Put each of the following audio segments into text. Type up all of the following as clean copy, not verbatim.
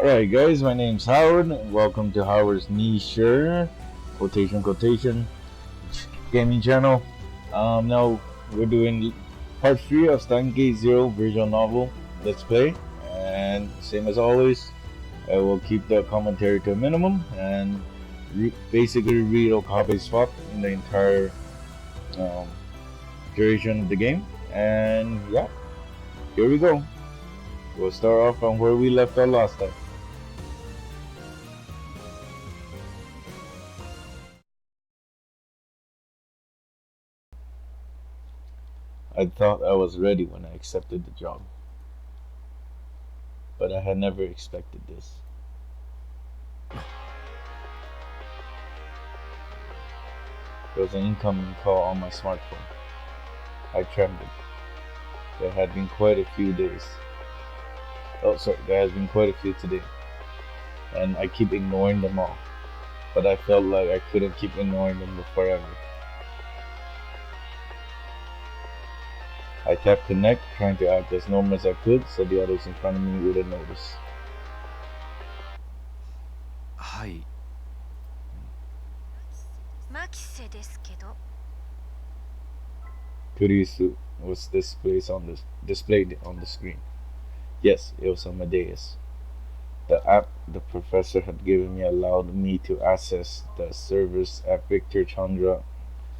Alright guys, my name's Howard and welcome to Howard's Niche quotation gaming channel. Now we're doing part 3 of Steins Zero visual novel Let's Play, and same as always, I will keep the commentary to a minimum and basically read a copy swap in the entire um, duration of the game. And yeah, here we go. We'll start off on where we left our last time. I thought I was ready when I accepted the job, but I had never expected this. There was an incoming call on my smartphone. I trembled. There had been quite a few days. Oh, sorry, there has been quite a few today, and I keep ignoring them all. But I felt like I couldn't keep ignoring them forever. I tapped connect, trying to act as normal as I could so the others in front of me wouldn't notice. はい。マキセですけど。 Kurisu was displayed on the screen. Yes, it was Amadeus. The app the professor had given me allowed me to access the servers at Victor Chandra.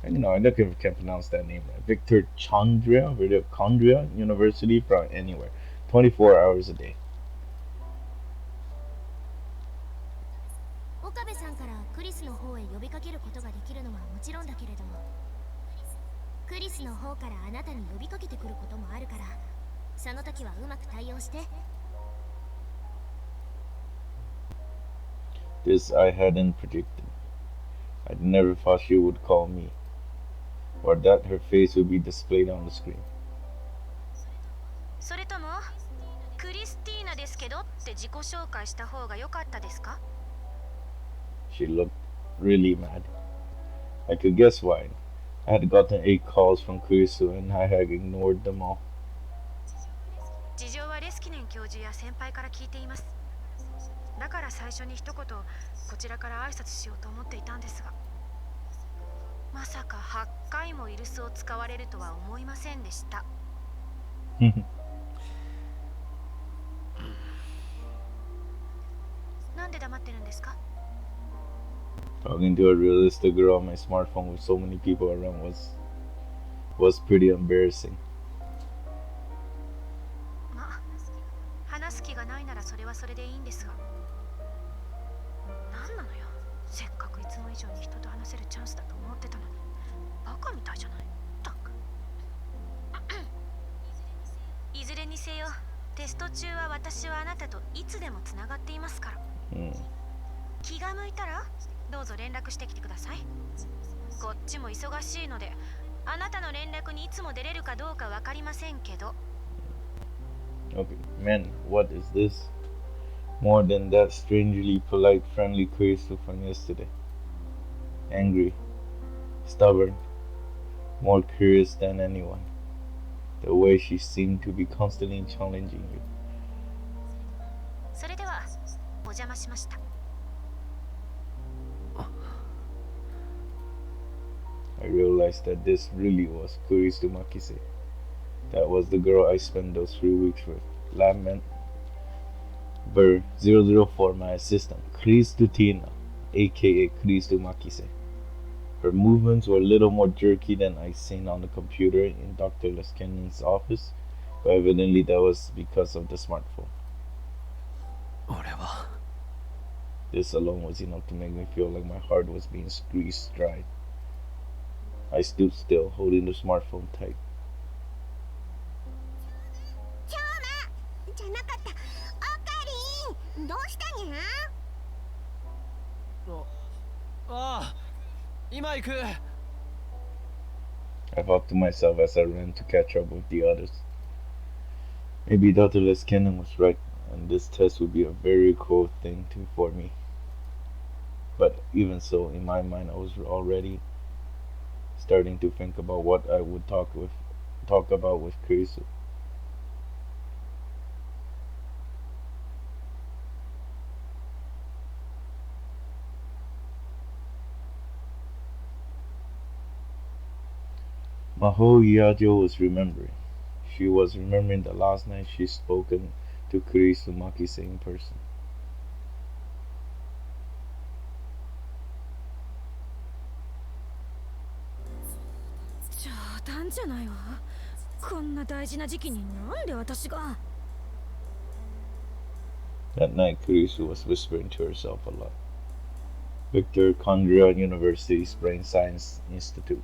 And I don't know if I can pronounce that name right. Victor Chandra University from anywhere, 24 hours a day. 岡部さんからクリスの方へ呼びかけることができるのはもちろんだけれども、クリスの方からあなたに呼びかけてくることもあるから、その時はうまく対応して。 This I hadn't predicted. I'd never thought she would call me, or that her face would be displayed on the screen. それともクリスティーナですけどって自己紹介した方が良かったですか? She looked really mad. I could guess why. I had gotten 8 calls from Kurisu and I had ignored them all. 事情はレスキネン教授や先輩から聞いています。だから最初に一言こちらから挨拶しようと思っていたんですが、まさか8回もイルスを使われるとは思いませんでした。なんで黙ってるんですか? Talking to a realistic girl on my smartphone with so many people around was pretty embarrassing. まあ、話す気がないならそれはそれでいいんですが。なんなのよ。せっかくいつも以上に人と話せるチャンスだと思ってたのに、バカみたいじゃない。たく。いずれにせよ、テスト中は私はあなたといつでもつながっていますから。気が向いたらどうぞ連絡してきてください。こっちも忙しいので、あなたの連絡にいつも出れるかどうかわかりませんけど。 Okay, man, what is this? More than that strangely polite, friendly Kurisu from yesterday. Angry, stubborn, more curious than anyone. The way she seemed to be constantly challenging you. それではお邪魔しました。 I realized that this really was Kurisu Makise. That was the girl I spent those 3 weeks with. Lab member 004, my assistant, Kristu Tina, aka Kristu Makise. Her movements were a little more jerky than I'd seen on the computer in Dr. Leskenen's office, but evidently that was because of the smartphone. 俺は This alone was enough to make me feel like my heart was being squeezed dry. I stood still, holding the smartphone tight. ちょうまじゃなかった。オカリン、どうしたにゃ? ああ、今行く。 I thought to myself as I ran to catch up with the others. Maybe Dr. Leskinen was right, and this test would be a very cool thing for me. But even so, in my mind, I was already starting to think about what I would talk about with Kurisu. Maho Yajo was remembering. She was remembering the last night she'd spoken to Kurisumaki in person. 冗談じゃないわ。こんな大事な時期になんで私が。 That night, Kurisu was whispering to herself a lot. Victor Kondra University's Brain Science Institute.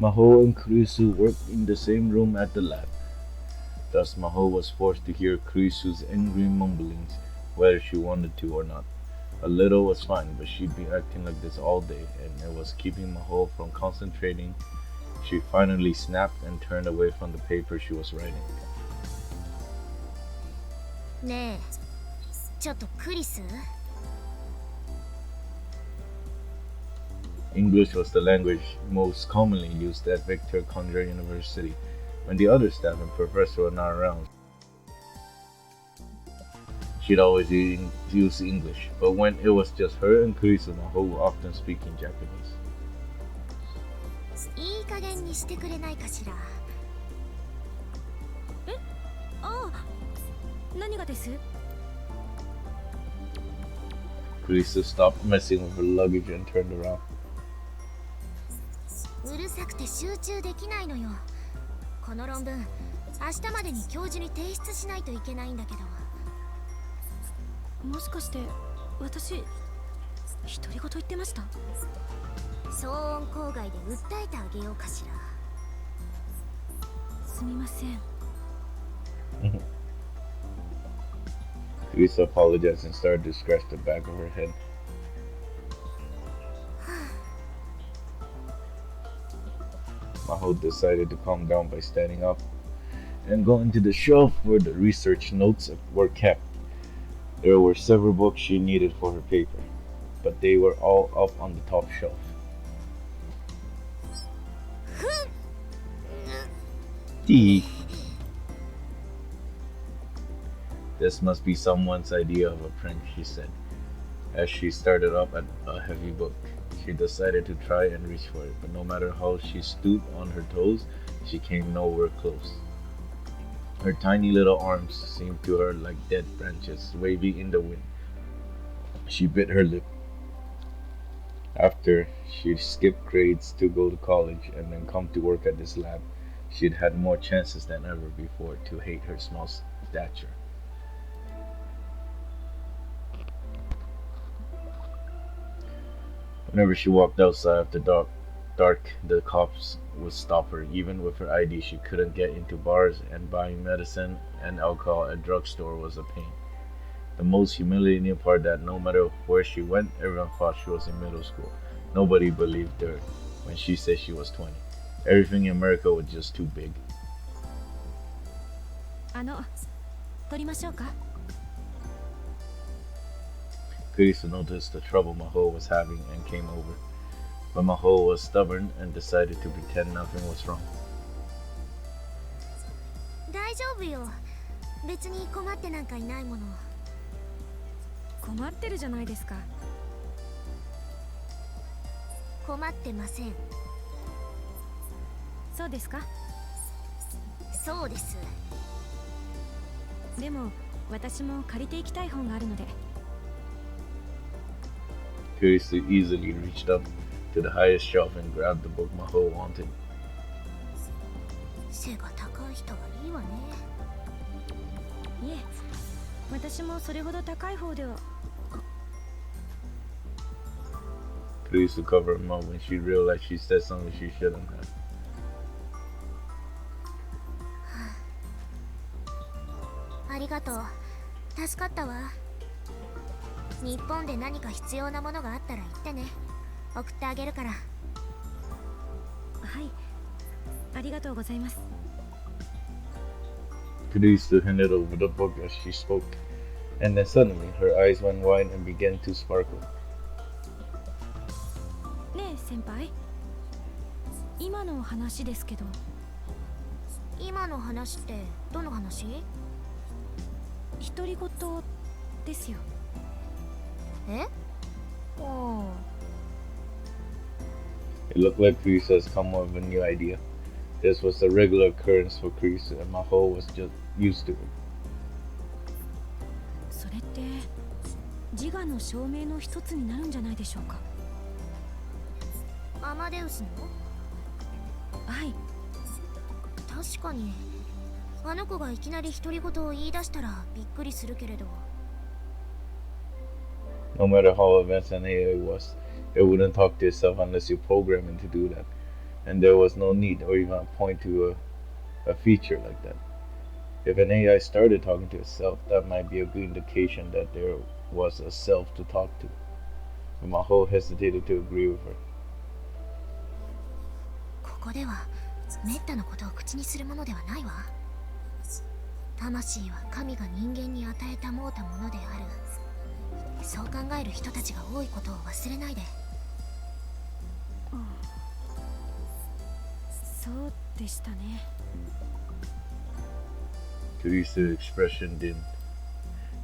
Maho and Kurisu worked in the same room at the lab. Thus, Maho was forced to hear Kurisu's angry mumblings, whether she wanted to or not. A little was fine, but she'd been acting like this all day, and it was keeping Maho from concentrating. She finally snapped and turned away from the paper she was writing. ねえ、ちょっとクリス。 English was the language most commonly used at Victor Kondra University. When the other staff and professor were not around, she'd always use English, but when it was just her and Kurisu, Maho would often speak in Japanese. いい加減にしてくれないかしら。え、ああ、何がです？ Kurisu stopped messing with her luggage and turned around. うるさくて集中できないのよ。この論文、明日までに教授に提出しないといけないんだけど。もしかして私独り言言ってました？騒音郊外で訴えてあげようかしら。すみません。Kurisu apologized and started to scratch the back of her head. Maho decided to calm down by standing up and going to the shelf where the research notes were kept. There were several books she needed for her paper, but they were all up on the top shelf. This must be someone's idea of a prank, she said, as she started up at a heavy book. She decided to try and reach for it, but no matter how she stooped on her toes, she came nowhere close. Her tiny little arms seemed to her like dead branches waving in the wind. She bit her lip. After she'd skipped grades to go to college and then come to work at this lab, she'd had more chances than ever before to hate her small stature. Whenever she walked outside after dark, the cops would stop her. Even with her ID, she couldn't get into bars, and buying medicine and alcohol at drugstore was a pain. The most humiliating part that no matter where she went, everyone thought she was in middle school. Nobody believed her when she said she was 20. Everything in America was just too big. 取りましょうか。 Kurisu noticed the trouble Maho was having and came over. But Maho was stubborn and decided to pretend nothing was wrong. 大丈夫よ。別に困ってなんかいないもの。困ってるじゃないですか。困ってません。そうですか？そうです。でも私も借りていきたい本があるので。 Kurisu easily reached up to the highest shelf and grabbed the book Maho wanted. 背が高い人はいいわね。いえ、私もそれほど高い方では。 Kurisu covered her mouth when she realized she said something she shouldn't have. ありがとう。助かったわ。日本で何か必要なものがあったら言ってね。送ってあげるから。はい。ありがとうございます。 Kurisu handed over the book as she spoke, and then suddenly her eyes went wide and began to sparkle. ねえ先輩。今の話ですけど。今の話ってどの話？独り言ですよ。え？おー。 It looked like Kurisu has come up with a new idea. This was a regular occurrence for Chris, and Maho was just used to it. それって自我の証明の一つになるんじゃないでしょうか。アマデウスの？はい。確かにあの子がいきなり独り言を言い出したらびっくりするけれど。No matter how advanced an AI was, it wouldn't talk to itself unless you program it to do that. And there was no need or even a point to a feature like that. If an AI started talking to itself, that might be a good indication that there was a self to talk to. But Maho hesitated to agree with her. ここではめったなことを口にするものではないわ。魂は神が人間に与えたもうたものである。そう考える人たちが多いことを忘れないで。そうでしたね。Kurisa's expression didn't.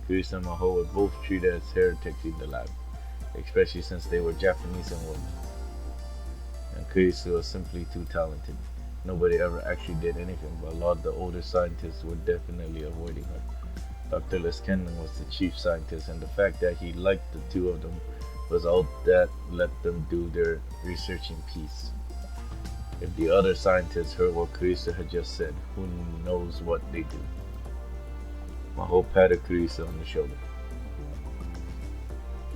Kurisa and Maho were both treated as heretics in the lab, especially since they were Japanese and women. And Kurisa was simply too talented. Nobody ever actually did anything, but a lot of the older scientists were definitely avoiding her. Dr. Leskinen was the chief scientist, and the fact that he liked the two of them was all that let them do their research in peace. If the other scientists heard what Kurisa had just said, who knows what they do. Maho patted Kurisa on the shoulder.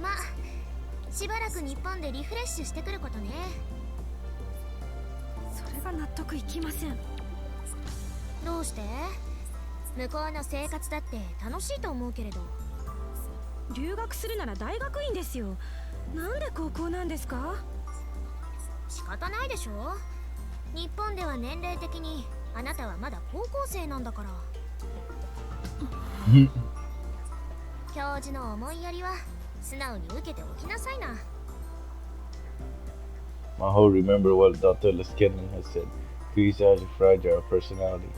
まあ、しばらく日本でリフレッシュしてくることね。それが納得いきません。どうして？向こうの生活だって楽しいと思うけれど。留学するなら大学院ですよ。なんで高校なんですか？仕方ないでしょ。日本では年齢的にあなたはまだ高校生なんだから。教授の思いやりは素直に受けておきなさいな。Maho remembered what Dr. Leskinen had said. Kurisa has a fragile personality.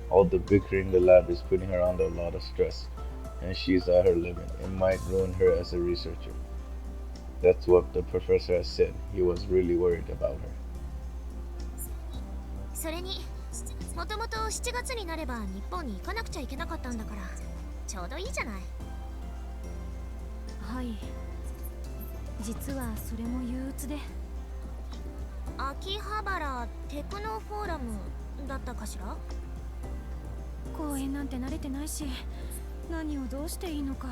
All the bickering in the lab is putting her under a lot of stress, and she's at her limit. It might ruin her as a researcher. That's what the professor has said. He was really worried about her. それに、もともと7月になれば日本に行かなくちゃいけなかったんだから、ちょうどいいじゃない。はい。実はそれも憂鬱で。秋葉原テクノフォーラムだったかしら？公園なんて慣れてないし、何をどうしていいのか。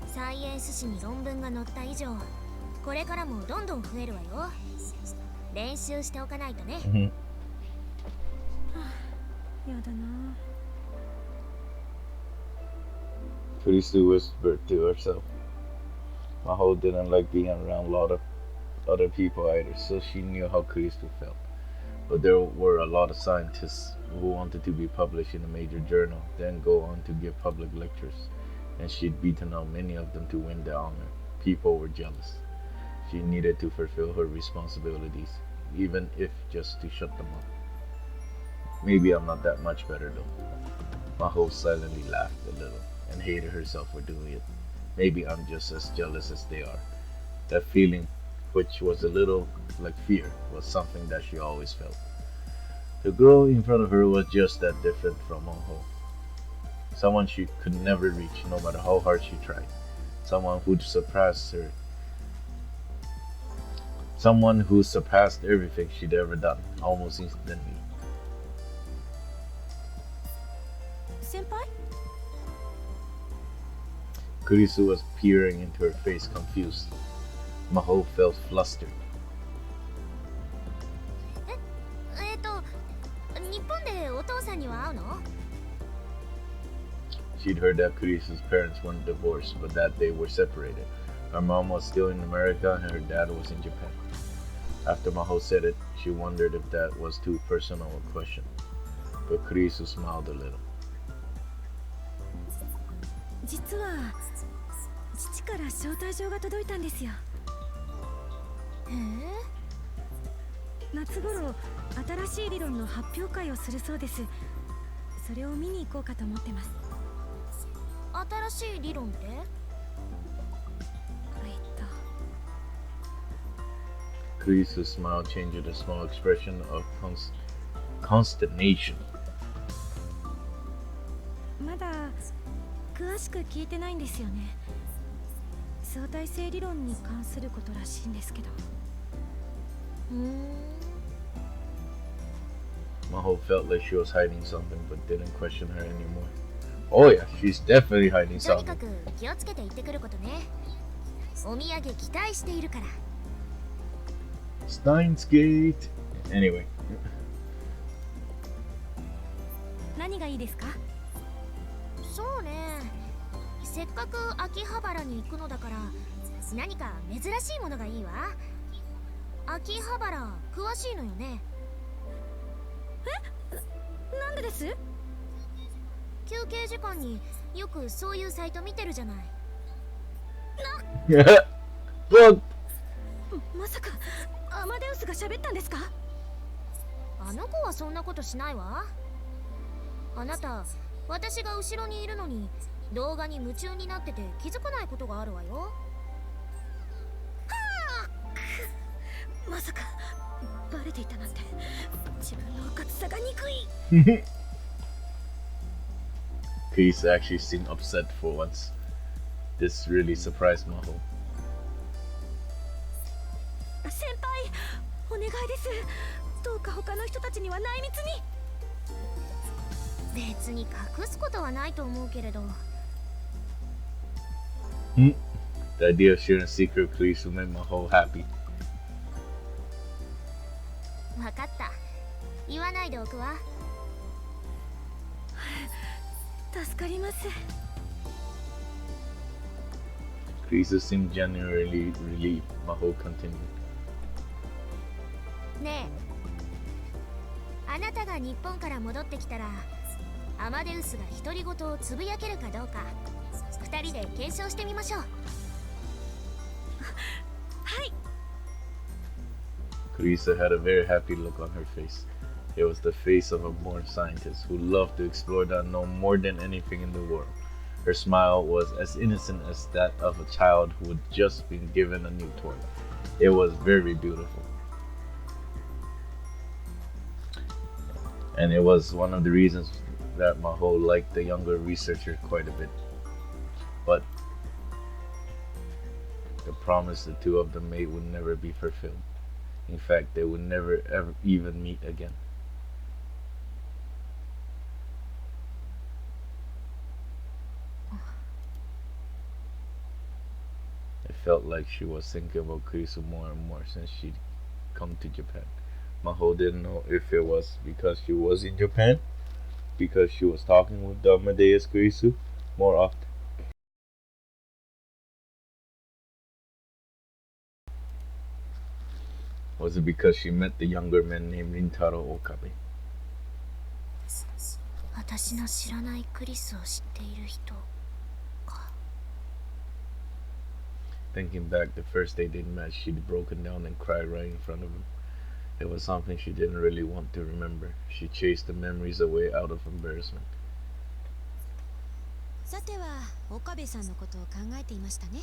サイエンス誌に論文が載った以上、これからもどんどん増えるわよ。練習しておかないとね。やだな。Kurisu whispered to herself. Maho didn't like being around a lot of other people either, so she knew how Kurisu felt. But there were a lot of scientists who wanted to be published in a major journal, then go on to give public lectures, and she'd beaten out many of them to win the honor. People were jealous. She needed to fulfill her responsibilities, even if just to shut them up. Maybe I'm not that much better though. Maho silently laughed a little and hated herself for doing it. Maybe I'm just as jealous as they are. That feeling, which was a little like fear, was something that she always felt. The girl in front of her was just that different from Maho. Someone she could never reach, no matter how hard she tried. Someone who'd surpass her. Someone who surpassed everything she'd ever done, almost instantly. 先輩? Kurisu was peering into her face, confused. Maho felt flustered. 日本でお父さんには会うの? She'd heard that Kurisu's parents weren't divorced, but that they were separated. Her mom was still in America and her dad was in Japan. After Maho said it, she wondered if that was too personal a question. But Kurisu smiled a little. 実は父から招待状が届いたんですよ。夏頃新しい理論の発表会をするそうです。それを見に行こうかと思ってます。新しい理論って？ Chris's smile changed to a small expression of consternation. まだ詳しく聞いてないんですよね。相対性理論に関することらしいんですけど。Maho felt like she was hiding something but didn't question her anymore. Oh yeah, she's definitely hiding とにか something. く気をつけて行ってくることね。お土産期待しているから。 Steins Gate. Anyway. 何がいいですか？そうね。せっかく秋葉原に行くのだから何か珍しいものがいいわ。秋葉原詳しいのよね。なんでです？休憩時間によくそういうサイト見てるじゃない。What? まさかアマデウスが喋ったんですか？あの子はそんなことしないわ。あなた、私が後ろにいるのに動画に夢中になってて気づかないことがあるわよ。まさかバレていたなんて。自分の若さが憎い。Chris actually seemed upset for once. This really surprised Maho. 先輩、お願いです。どうか他の人たちには内密に。別に隠すことはないと思うけれど。The idea of sharing a secret with Chris made Maho happy. わかった。言わないでおくわ。助かります。Chris seemed genuinely relieved. Maho continued. ねえ、あなたが日本から戻ってきたらアマデウスが独り言をつぶやけるかどうか二人で検証してみましょう。はい。 Carissa had a very happy look on her face. It was the face of a born scientist who loved to explore the unknown more than anything in the world. Her smile was as innocent as that of a child who had just been given a new toy. It was very beautiful. And it was one of the reasons that Maho liked the younger researcher quite a bit. But the promise the two of them made would never be fulfilled. In fact, they would never ever even meet again. It felt like she was thinking about Kurisu more and more since she'd come to Japan. Maho didn't know if it was because she was in Japan, because she was talking with the Amadeus Kurisu more often. Was it because she met the younger man named Rintaro Okabe? 私の知らないクリスを知っている人か。 Thinking back, the first day they met, she'd broken down and cried right in front of him. It was something she didn't really want to remember. She chased the memories away out of embarrassment. さては岡部さんのことを考えていましたね。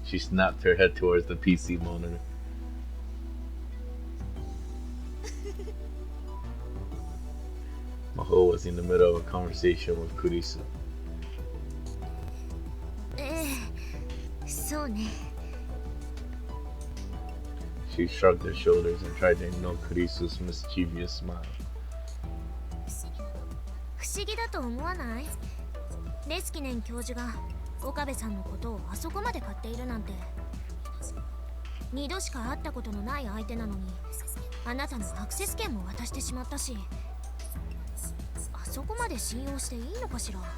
She snapped her head towards the PC monitor. Maho was in the middle of a conversation with Kurisu. そうね。 She shrugged her shoulders and tried to ignore Kurisu's mischievous smile. 不思議だと思わない？レスキネン教授が岡部さんのことをあそこまで買っているなんて。2度しか会ったことのない相手なのにあなたのアクセス権も渡してしまったし、あそこまで信用していいのかしら。誠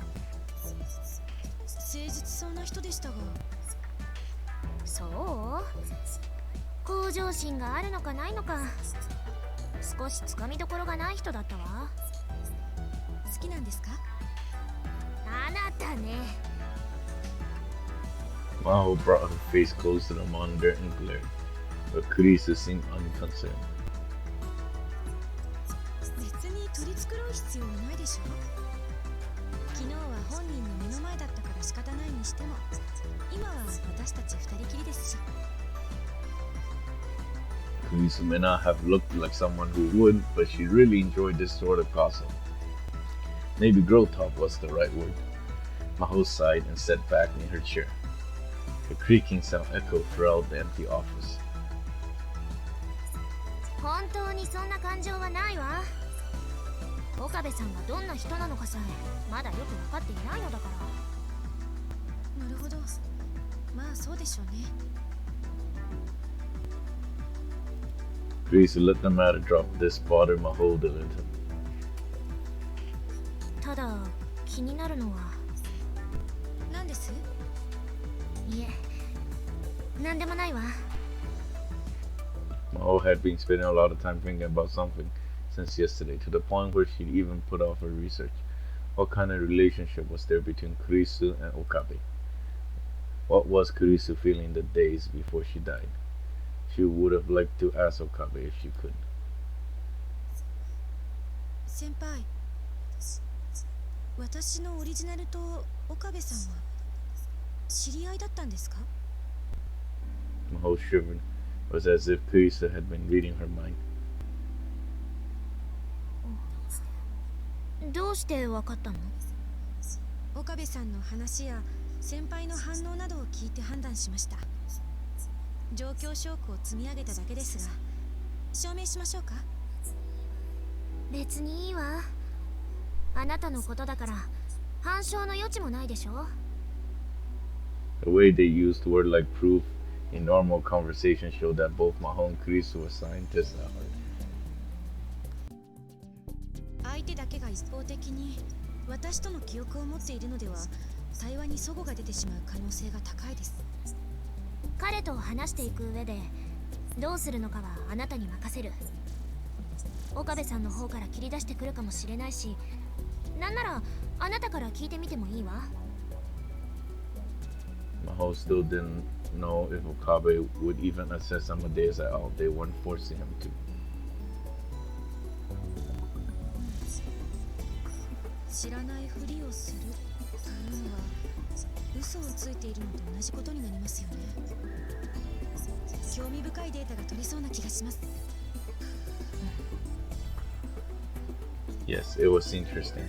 実そうな人でしたが。そう？向上心があるのかないのか少しつかみどころがない人だったわ。好きなんですか？あなたね。 Maho brought her face close to the monitor and glared, but Kurisu seemed unconcerned. 別に取り繕う必要はないでしょ。昨日は本人の目の前だったから仕方ないにしても、今は私たち二人きりですし。Kurisu may not have looked like someone who would, but she really enjoyed this sort of gossip. Maybe girl talk was the right word. Maho sighed and sat back in her chair. A creaking sound echoed throughout the empty office. 本当にそんな感情はないわ。岡部さんがどんな人なのかさえまだよく分かっていないのだから。なるほど。まあそうでしょうね。Kurisu let the matter drop. This bothered Maho a little. ただ気になるのは。何です？いえ、何でもないわ。Maho had been spending a lot of time thinking about something since yesterday, to the point where she'd even put off her research. What kind of relationship was there between Kurisu and Okabe? What was Kurisu feeling the days before she died? She would have liked to ask Okabe if she could. 先輩、私のオリジナルと岡部さんは知り合いだったんですか？ Maho shivered. It was as if Kurisu had been reading her mind. どうして分かったの？岡部さんの話や先輩の反応などを聞いて判断しました。状況証拠を積み上げただけですが、証明しましょうか？別にいいわ。あなたのことだから反証の余地もないでしょ。 The way they used word like proof in normal conversation showed that both Maho and Kurisu were scientists at heart. 相手だけが一方的に私との記憶を持っているのでは、対話に齟齬が出てしまう可能性が高いです。彼と話していく上でどうするのかはあなたに任せる。岡部さんの方から切り出してくるかもしれないし、なんならあなたから聞いてみてもいいわ。 Maho still didn't know if Okabe would even assess Amadeus at all. They weren't forcing him to. 知らないふりをするというのは嘘をついているのと同じことになりますよね。興味深いデータが取れそうな気がします。 Yes, it was interesting,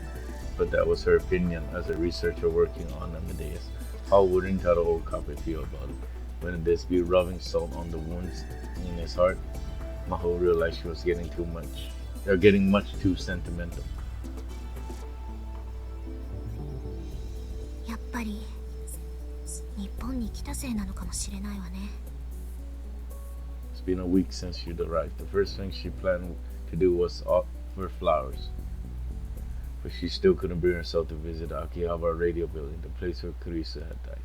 but that was her opinion as a researcher working on Amadeus. How would Rintaro Okabe feel about it? Wouldn't this be rubbing salt on the wounds in his heart? Maho realized she was getting much too sentimental. やっぱり日本に来たせいなのかもしれないわね。 It's been a week since she'd arrived. The first thing she planned to do was offer flowers. But she still couldn't bring herself to visit the Akihabara radio building, the place where Kurisu had died.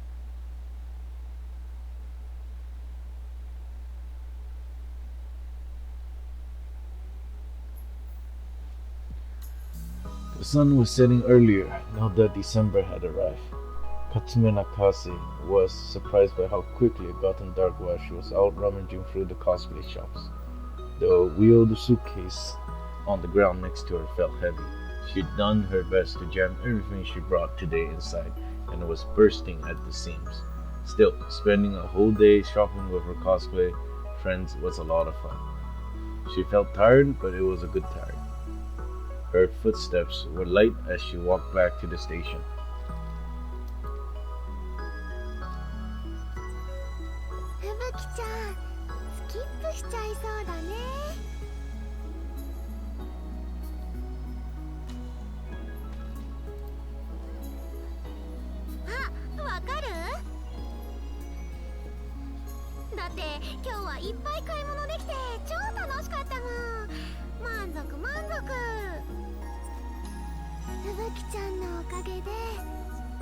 The sun was setting earlier now that December had arrived. Katsume Nakase was surprised by how quickly it gotten dark while she was out rummaging through the cosplay shops. The wheeled suitcase on the ground next to her felt heavy. She'd done her best to jam everything she brought today inside, and it was bursting at the seams. Still, spending a whole day shopping with her cosplay friends was a lot of fun. She felt tired, but it was a good tired. Her footsteps were light as she walked back to the station. ふぶきちゃん、スキップしちゃいそうだね。あ、わかる？だって今日はいっぱい買い物できて超楽しかったもん。満足満足。ふぶきちゃんのおかげで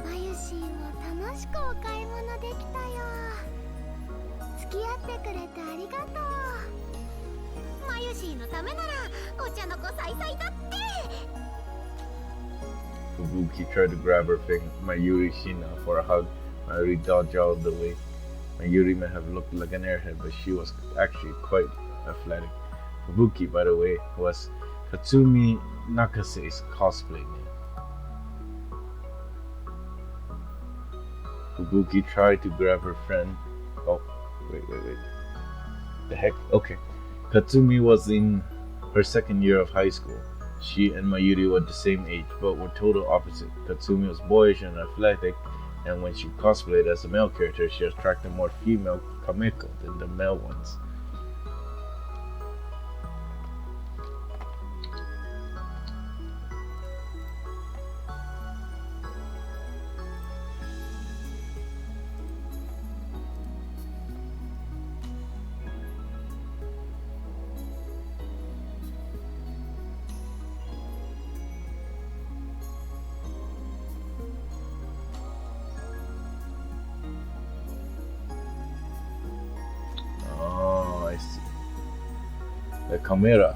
マユシーも楽しくお買い物できたよ。付き合ってくれてありがとう。マユシーのためならお茶の子さいさいだって。 Fubuki tried to grab her finger, Mayuri Shina, for a hug. Mayuri dodged out of the way. Mayuri may have looked like an airhead, but she was actually quite athletic. Fubuki, by the way, was Katsumi Nakase's cosplay name. Fubuki tried to grab her friend. Oh, wait. The heck? Okay. Katsumi was in her second year of high school. She and Mayuri were the same age, but were total opposite. Katsumi was boyish and athletic, and when she cosplayed as a male character, she attracted more female kameko than the male ones. Oh, I see. The kameko,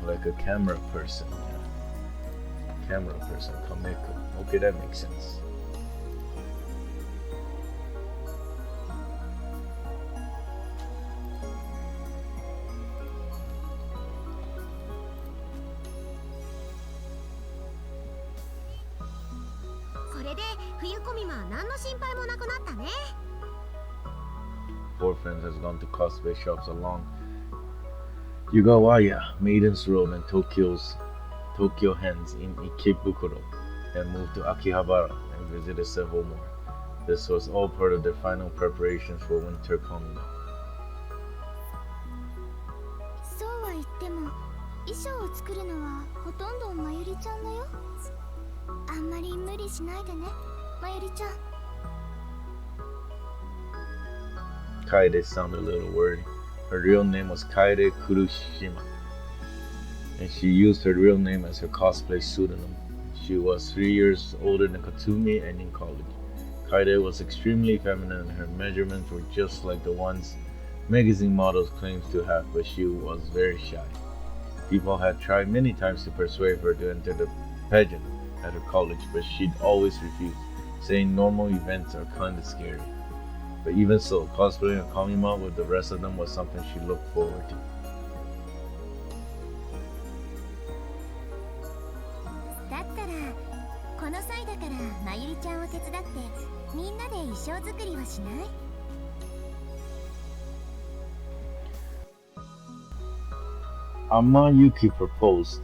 like a camera person. Yeah. Camera person, kameko. Okay, that makes sense. Four friends has gone to cosplay shops along Yugawaya, Maiden's Road, and Tokyo Hens in Ikebukuro, and moved to Akihabara and visited several more. This was all part of their final preparations for winter coming up. そうは言っても衣装を作るのはほとんどまゆりちゃんだよ。あんまり無理しないでね、まゆりちゃん。 Kaede sounded a little worried. Her real name was Kaede Kurushima, and she used her real name as her cosplay pseudonym. She was 3 years older than Katsumi and in college. Kaede was extremely feminine and her measurements were just like the ones magazine models claimed to have, but she was very shy. People had tried many times to persuade her to enter the pageant at her college, but she'd always refused, saying normal events are kinda scary. But even so, cosplaying a Kamima with the rest of them was something she looked forward to. だったらこの際だからまゆりちゃんを手伝ってみんなで衣装作りをしない？ Amayuki proposed.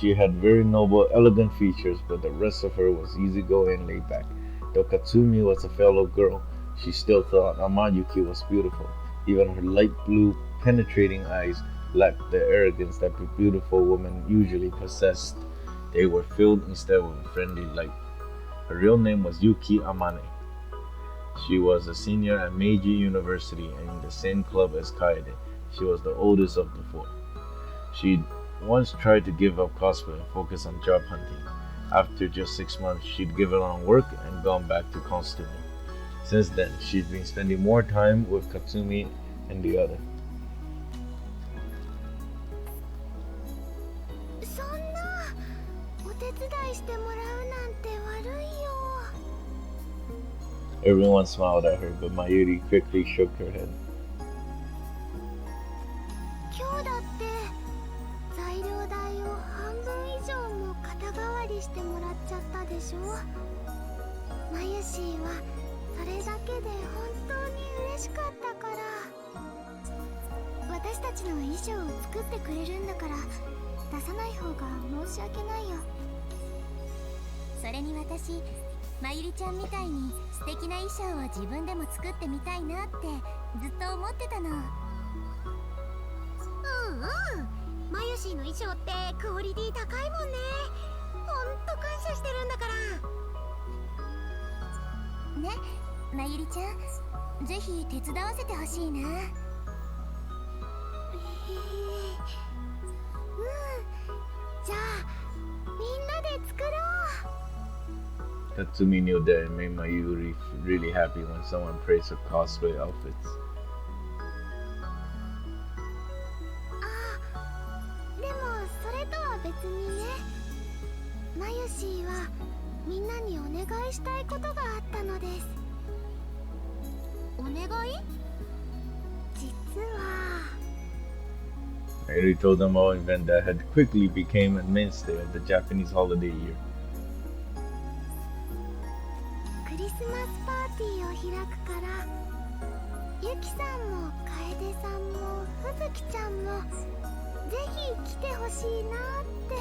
She had very noble, elegant features, but the rest of her was easygoing and laid back. Though Katsumi was a fellow girl, she still thought Amayuki was beautiful. Even her light blue, penetrating eyes lacked the arrogance that beautiful women usually possessed. They were filled instead with a friendly light. Her real name was Yuki Amane. She was a senior at Meiji University and in the same club as Kaede. She was the oldest of the four. She'd once tried to give up cosplay and focus on job hunting. After just 6 months, she'd given on work and gone back to costuming. Since then, she'd been spending more time with Katsumi and the other. そんなお手伝いしてもらうなんて悪いよ。 Everyone smiled at her, but Mayuri quickly shook her head. 今日だって材料代を半分以上も肩代わりしてもらっちゃったでしょ。マユシーはそれだけで本当に嬉しかったから。私たちの衣装を作ってくれるんだから出さない方が申し訳ないよ。それに私、まゆりちゃんみたいに素敵な衣装を自分でも作ってみたいなってずっと思ってたの。マユシーの衣装ってクオリティ高いもんね。ほんと感謝してるんだからね。まゆりちゃん、ぜひ手伝わせてほしいな。じゃあみんなで作ろう。 Katsumi knew that it made Mayuri really happy when someone praised her cosplay outfits. でもそれとは別にね、マユシーはみんなにお願いしたいことがあったのです。お願い？実は Mayuri told them about an event that had quickly became a mainstay of the Japanese holiday year. クリスマスパーティーを開くから、ユキさんも楓さんもふぶきちゃんもぜひ来てほしいなって。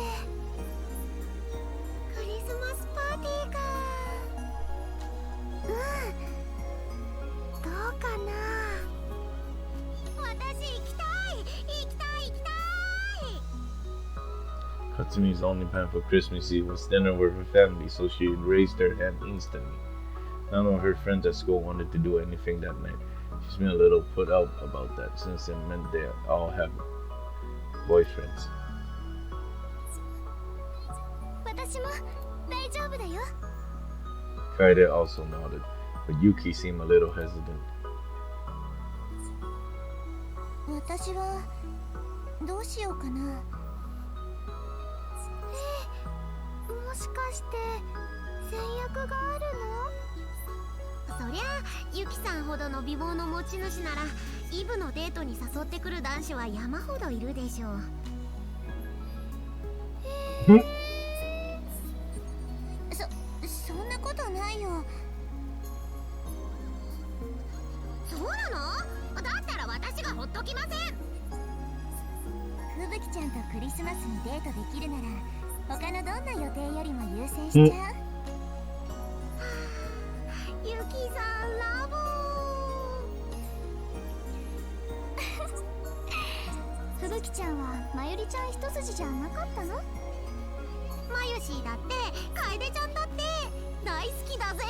クリスマスパーティーか。どうかな。私行きたい行きたい行きたい。 Katsumi's only plan for Christmas Eve was dinner with her family, so she raised her hand instantly. None of her friends at school wanted to do anything that night. She's been a little put out about that since it meant they all have boyfriends. 私も大丈夫だよ。 Kaede also nodded, but Yuki seemed a little hesitant. 私はどうしようかな。もしかして戦略があるの？そりゃユキさんほどの美貌の持ち主ならイブのデートに誘ってくる男子は山ほどいるでしょう。そんなことないよ。そうなの？だったら私がほっときません。ふぶきちゃんとクリスマスにデートできるなら他のどんな予定よりも優先しちゃう。ユキさんラボー。ふぶきちゃんはまゆりちゃん一筋じゃなかったの？まゆしーだって楓ちゃんだって大好きだぜ。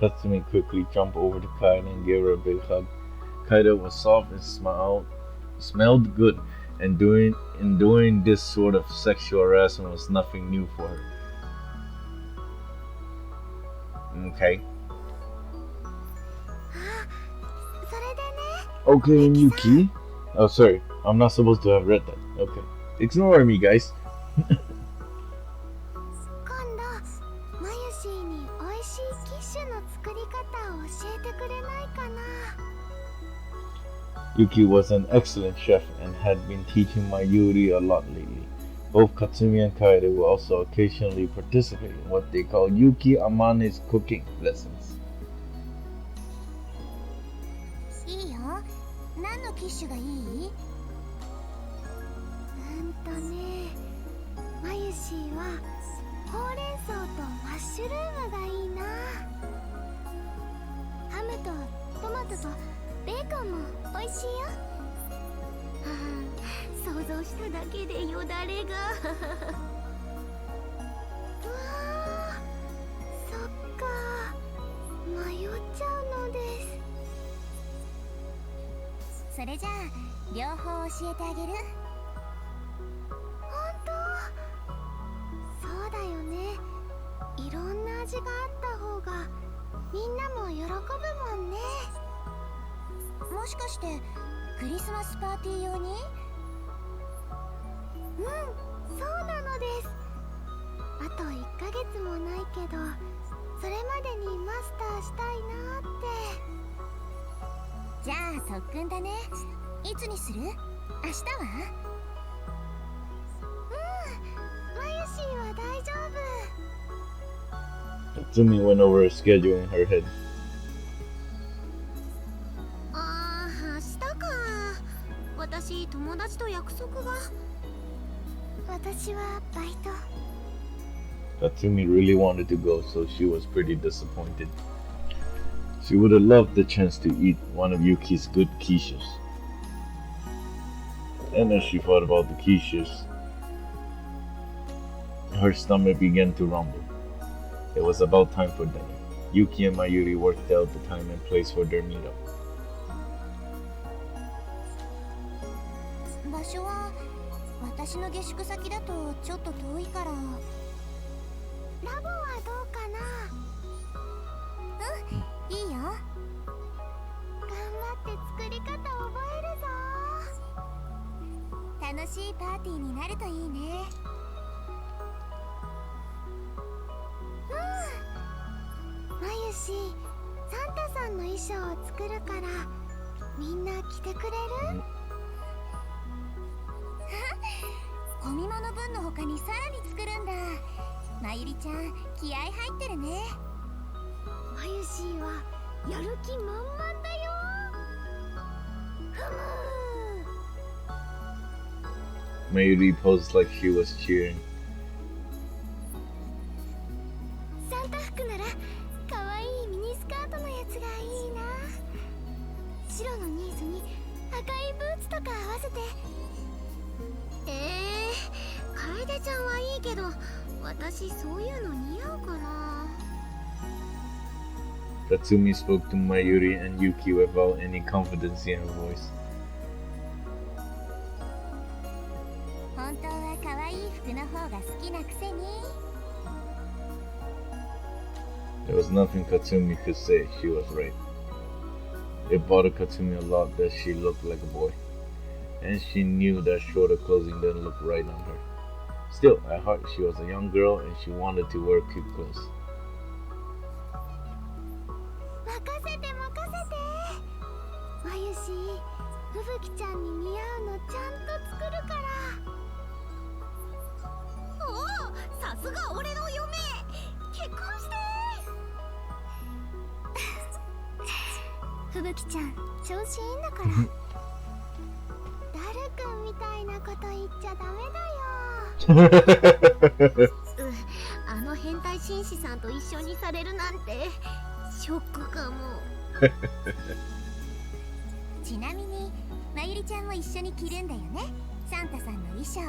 Katsumi quickly jumped over to Kaede and gave her a big hug. Kaede was soft and smelled good, and doing this sort of sexual harassment was nothing new for her. Okay. Okay, and Yuki? Oh, sorry. I'm not supposed to have read that. Okay. Ignore me, guys. 今度まゆしーにおいしいキッシュの作り方を教えてくれないかな。 Yuki was an excellent chef and had been teaching Mayuri a lot lately. Both Katsumi and Kaede will also occasionally participate in what they call Yuki Amane's cooking lessons. いいよ。何のキッシュがいい？まゆしーはほうれん草とマッシュルームがいいな。ハムとトマトとベーコンもおいしいよ。想像しただけでよだれが。うわー、そっか、迷っちゃうのです。それじゃあ両方教えてあげる。本当？そうだよね。いろんな味があった方がみんなも喜ぶもんね。もしかしてクリスマスパーティー用に？そうなのです。あと1ヶ月もないけど、それまでにマスターしたいなって。じゃあ特訓だね。いつにする？明日は？まゆしーは大丈夫。 Katsumi went over her schedule in her head. 明日か。私友達と約束が。私はバイト。 Katsumi really wanted to go, so she was pretty disappointed. She would have loved the chance to eat one of Yuki's good quiches. And as she thought about the quiches, her stomach began to rumble. It was about time for dinner. Yuki and Mayuri worked out the time and place for their meetup. 場所は私の下宿先だとちょっと遠いから。ラボはどうかな？いいよ。頑張って作り方覚えるぞ。楽しいパーティーになるといいね。まゆし、サンタさんの衣装を作るからみんな着てくれる？込み物分の他にさらに作るんだ。まゆりちゃん気合入ってるね。まゆしーはやる気満々だよ。ふむ Mayuri posed like she was cheering. サンタ服ならかわいいミニスカートのやつがいいな。白のニーズに赤いブーツとか合わせて。楓ちゃんはいいけど、私そういうの似合うかな。 Katsumi spoke to Mayuri and Yuki without any confidence in her voice. 本当は可愛い服の方が好きなくせに。 There was nothing Katsumi could say. She was right. It bothered Katsumi a lot that she looked like a boy, and she knew that shorter clothing didn't look right on her. Still, at heart, she was a young girl and she wanted to wear cute clothes. 任せて任せて。まゆし、ふぶきちゃんに似合うのちゃんと作るから。おお、さすが俺の嫁。結婚して。ふぶきちゃん調子いいんだから。ダルくんみたいなこと言っちゃダメだよ。あの変態紳士さんと一緒にされるなんてショックかも。ちなみにまゆりちゃんも一緒に着るんだよね、サンタさんの衣装。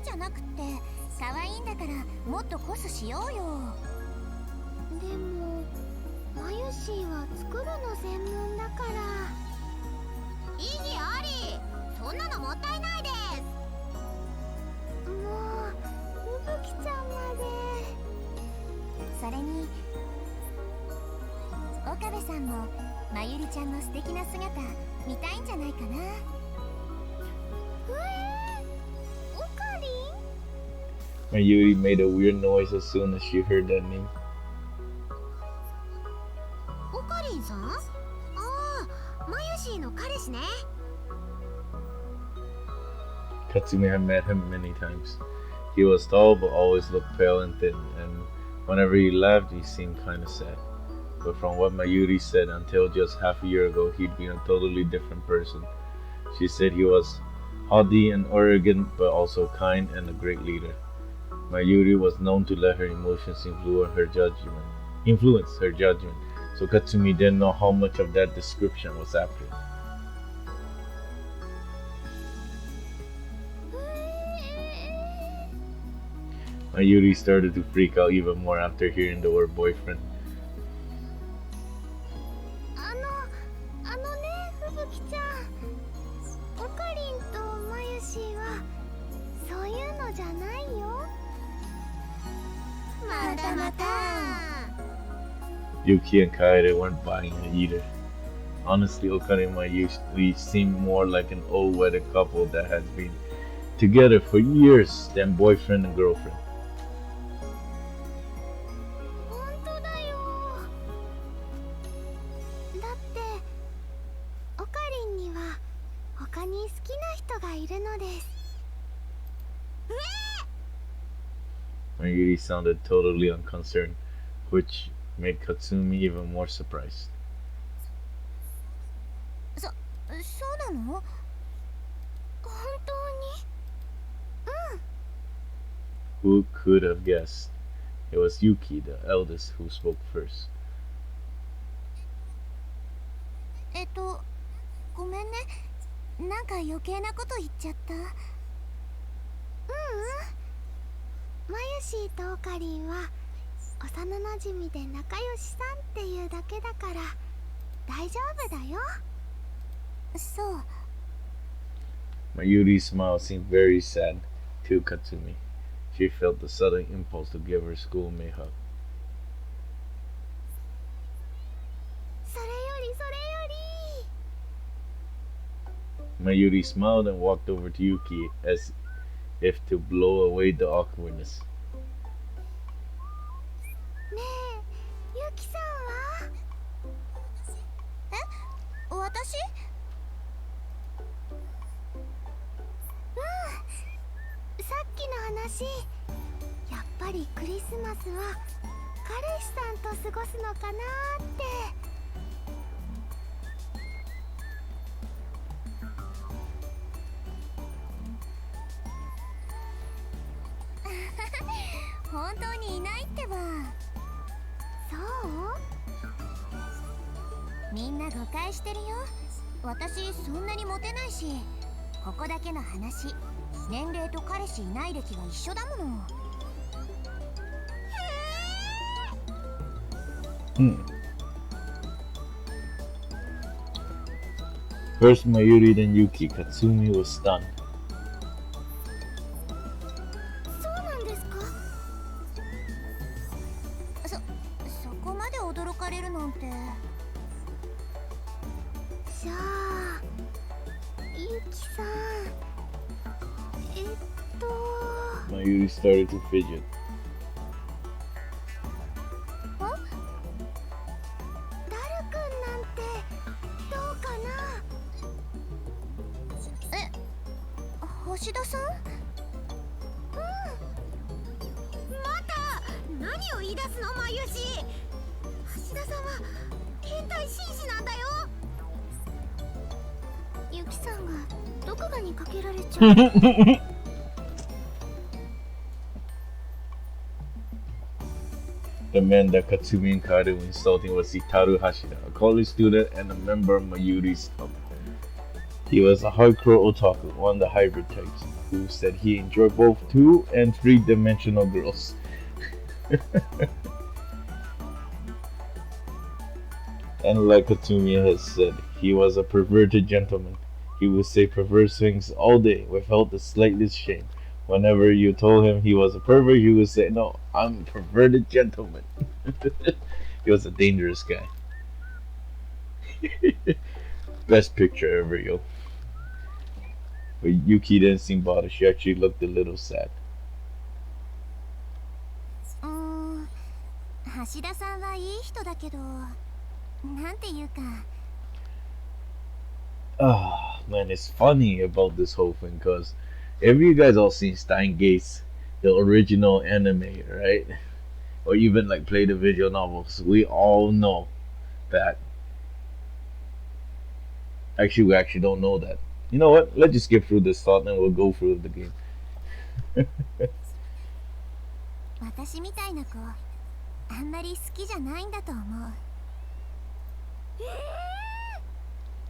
じゃなくって可愛いんだからもっとコスしようよ。でもまゆしーは作るの専門だから。意義あり。そんなのもったいないです。もうふぶきちゃんまで。それに岡部さんもまゆりちゃんの素敵な姿見たいんじゃないかな。オカリン Mayuri made a weird noise as soon as she heard that name. オカリンさん？ああ、まゆしーの彼氏ね。 Katsumi had met him many times. He was tall but always looked pale and thin, and whenever he laughed, he seemed kind of sad. But from what Mayuri said, until just half a year ago, he'd been a totally different person. She said he was haughty and arrogant, but also kind and a great leader. Mayuri was known to let her emotions influence her judgment, so Katsumi didn't know how much of that description was accurate. Mayuri started to freak out even more after hearing the word boyfriend. あのね、ふぶきちゃん。オカリンとまゆしーはそういうのじゃないよ。またまた。 Yuki and Kaede weren't buying it either. Honestly, Okane and Mayuri seemed more like an old wedded couple that has been together for years than boyfriend and girlfriend. 本当だよ。だってオカリンには他に好きな人がいるのです。Mayuri sounded totally unconcerned, which made Katsumi even more surprised. そうなの？本当に？Who could have guessed? It was Yuki, the eldest, who spoke first. ごめんね。なんか余計なこと言っちゃった。まゆしーとオカリンは幼なじみで仲良しさんっていうだけだから大丈夫だよ。そう。 Mayuri's smile seemed very sad to Katsumi. She felt the sudden impulse to give her schoolmate a hug. それよりそれより。 Mayuri smiled and walked over to Yuki as if to blow away the awkwardness. ねえ、ゆきさんは？私？さっきの話、やっぱりクリスマスは彼氏さんと過ごすのかなって。本当にいないってば。そう？みんな誤解してるよ。私そんなにモテないし、ここだけの話、年齢と彼氏いない歴が一緒だもの。First Mayuri, then Yuki. Katsumi was stunned. そうなんですか？そこまで驚かれるなんて。じゃあユキさん、Mayuri started to fidget. ダルくんなんてどうかな？星田さん？また何を言い出すの、まゆし。橋田さんは変態紳士なんだよ。ゆきさんが毒牙にかけられちゃう。The man that Katsumi and Kaede were insulting was Itaru Hashida, a college student and a member of Mayuri's club. He was a hardcore otaku, one of the hybrid types, who said he enjoyed both 2- and 3-dimensional girls. And like Katsumi has said, he was a perverted gentleman. He would say perverse things all day without the slightest shame. Whenever you told him he was a pervert, he would say, "No, I'm a perverted gentleman." He was a dangerous guy. Best picture ever, yo. But Yuki didn't seem bothered. She actually looked a little sad. 橋田さんはいい人だけど、なんていうか。Ah, man, it's funny about this whole thing because if you guys all seen Steins, the original anime, right? Or even like play the visual novels, we all know that. Actually, we actually don't know that. You know what? Let's just skip through this thought and we'll go through the game. 私みたいな子、あんまり好きじゃないんだと思う。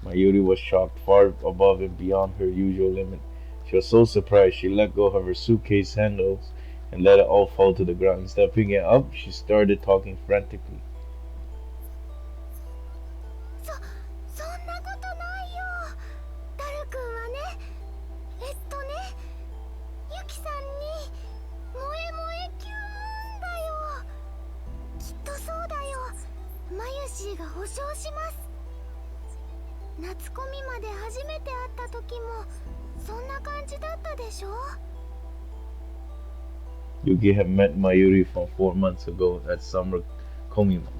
Mayuri was shocked, far above and beyond her usual limit. She was so surprised she let go of her suitcase handles and let it all fall to the ground. Instead of picking it up, she started talking frantically. そんなことないよ。ダルくんはね、ユキさんに萌え萌えキューンだよ。きっとそうだよ。マユシーが保証します。夏コミまで初めて会った時もそんな感じだったでしょ。 Yuki had met Mayuri from 4 months ago at summer Komima.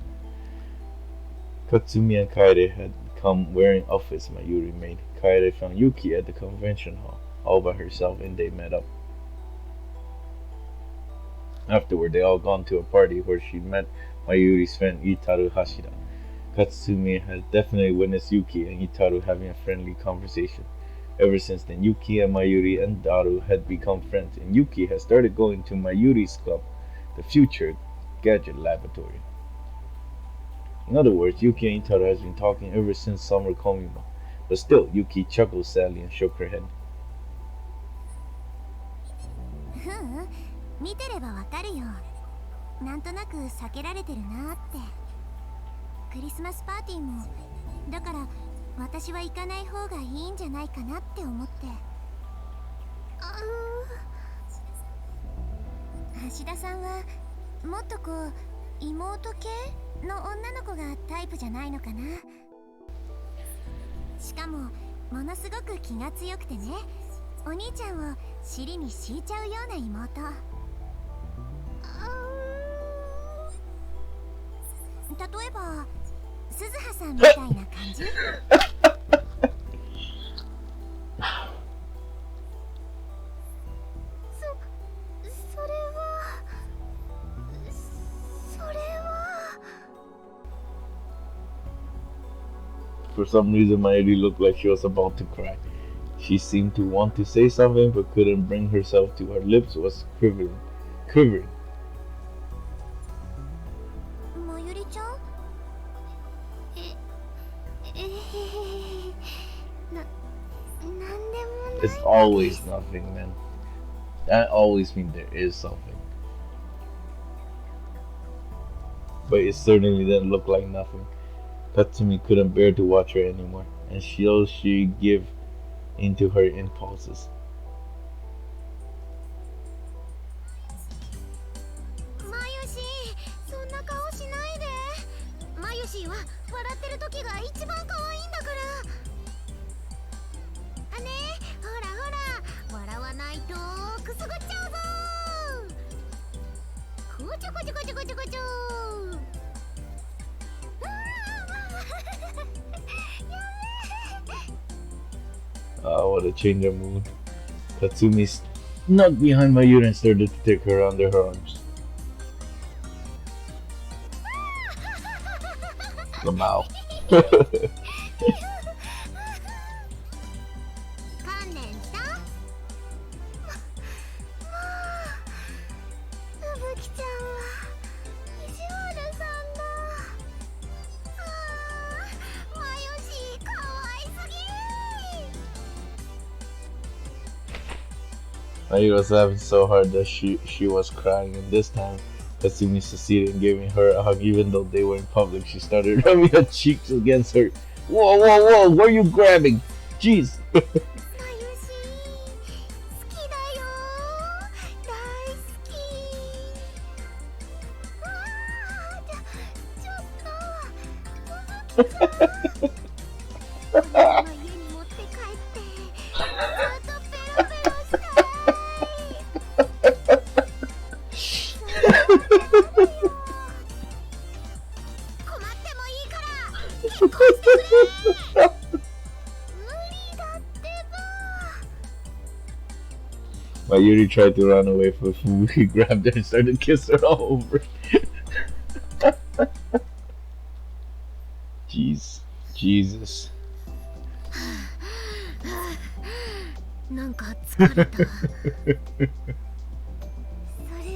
Katsumi and Kaede had come wearing outfits Mayuri made. Kaede found Yuki at the convention hall, all by herself, and they met up. Afterward, they all gone to a party where she met Mayuri's friend Itaru Hashida. Katsumi has definitely witnessed Yuki and Itaru having a friendly conversation. Ever since then, Yuki and Mayuri and Daru had become friends, and Yuki has started going to Mayuri's club, the Future Gadget Laboratory. In other words, Yuki and Itaru has been talking ever since summer Komima. But still, Yuki chuckled sadly and shook her head. 見てればわかるよ。なんとなく避けられてるなって。クリスマスパーティーもだから私は行かない方がいいんじゃないかなって思って。橋田さんはもっとこう妹系の女の子がタイプじゃないのかな。しかもものすごく気が強くてね、お兄ちゃんを尻に敷いちゃうような妹。例えば鈴葉さんみたいな感じ。For some reason, Mayuri looked like she was about to cry. She seemed to want to say something but couldn't bring herself to. Her lips was quivering. まゆりちゃんなんでもない。 It's always nothing, man. That always means there is something. But it certainly didn't look like nothing. Katsumi couldn't bear to watch her anymore, and she gave into her impulses. まゆし、そんな顔しないで。まゆしは笑ってる時が一番可愛いんだから。ね、ほらほら、笑わないとくすぐっちゃうぞ。こちょこちょこちょこちょこちょ。What a change of mood. Katsumi snuck behind Mayuri and started to take her under her arms. The mouth. 観念した？うぶきちゃんは意地悪さんだ。まゆし、かわいすぎ。 Mayuri was laughing so hard that she was crying, and this time Katsumi succeeded in giving her a hug even though they were in public. She started rubbing her cheeks against her. Whoa, whoa, whoa, what are you grabbing? Jeez. まゆし、好きだよ。大好き。ちょっと、うぶきちゃん。このまま家に持って帰ってずっとペロペロしたい。困ってもいいから結婚してくれ。無理だってば。 Mayuri tried to run away from food. He grabbed her and started to kiss her all over. Jeez. Jesus. なんか疲れた。それ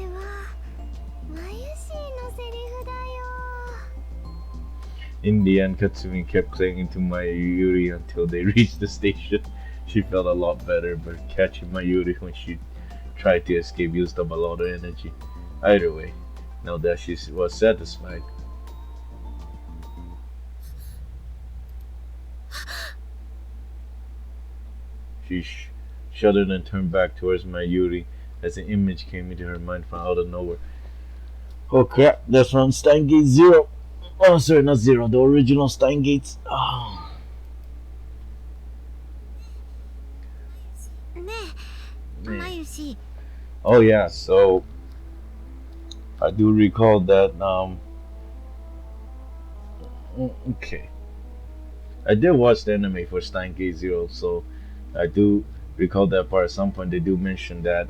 はまゆしのセリフだよ。 In the end, Katsumi kept clinging to Mayuri until they reached the station. She felt a lot better, but catching Mayuri when she tried to escape used up a lot of energy. Either way, now that she was satisfied, she shuddered and turned back towards Mayuri as an image came into her mind from out of nowhere. Oh crap, that's from Steingate Zero. Oh, sorry, not Zero, the original Steingates. Oh. ねえ、まゆし。 Oh yeah, so I do recall that okay. I did watch the anime for Steingate Zero, so I do recall that part. At some point they do mention that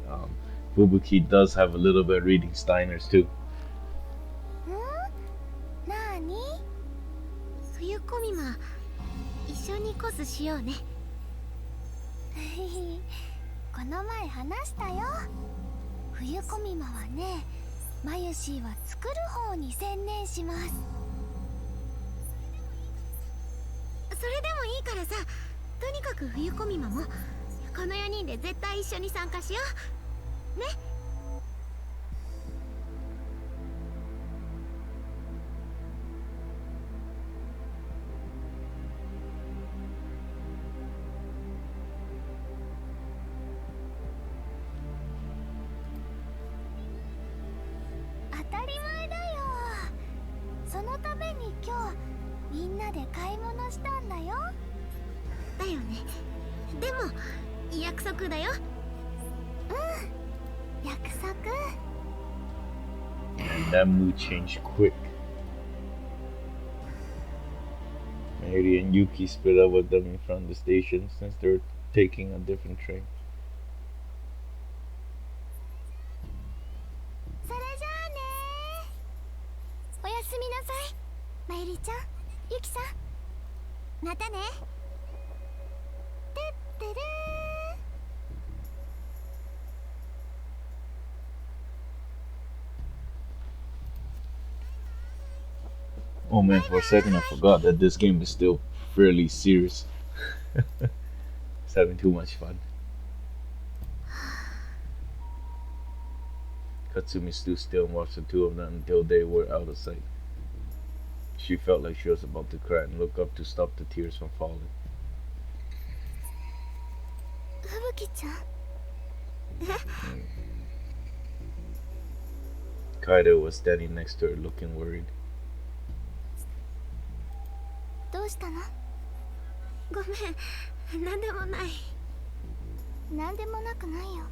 Fubuki does have a little bit of reading Steiners too. なに？冬コミマ、一緒にコスしようね。この前話したよ。冬コミマはね、まゆしは作る方に専念します。それでもいいからさ、とにかく冬コミマもこの4人で絶対一緒に参加しようね。当たり前だよ。そのために今日みんなで買い物したんだよ。だよね。でも約束だよ。うん、約束。 And that mood changed quick. Mary and Yuki split up with them in front of the station since they were taking a different train. それじゃあね。おやすみなさい。まゆりちゃん、ゆきさん。またね。てってるー。 Oh man, for a second I forgot that this game is still fairly serious. It's having too much fun. Katsumi stood still and watched the two of them until they were out of sight. She felt like she was about to cry and looked up to stop the tears from falling. ふぶきちゃん。 Kaida was standing next to her, looking worried. どうしたの？ごめん、なんでもない。なんでもなくないよ。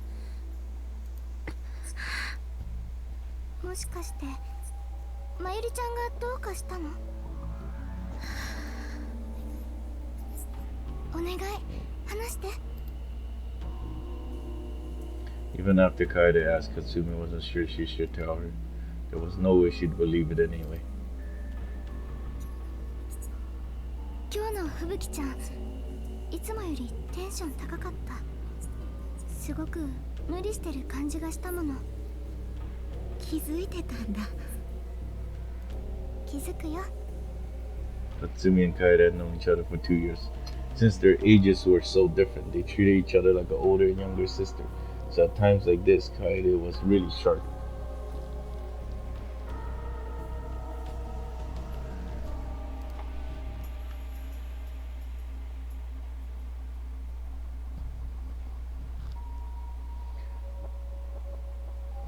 もしかしてまゆりちゃんがどうかしたの？お願い、話して。 Even after Kaida asked, Katsumi wasn't sure she should tell her. There was no way she'd believe it anyway. 今日のふぶきちゃん、いつもよりテンション高かった。すごく無理してる感じがしたもの。気づいてたんだ。気づくよ。 Katsumi and Kaida had known each other for 2 years. Since their ages were so different, they treated each other like an older and younger sister. So at times like this, Kaede was really sharp.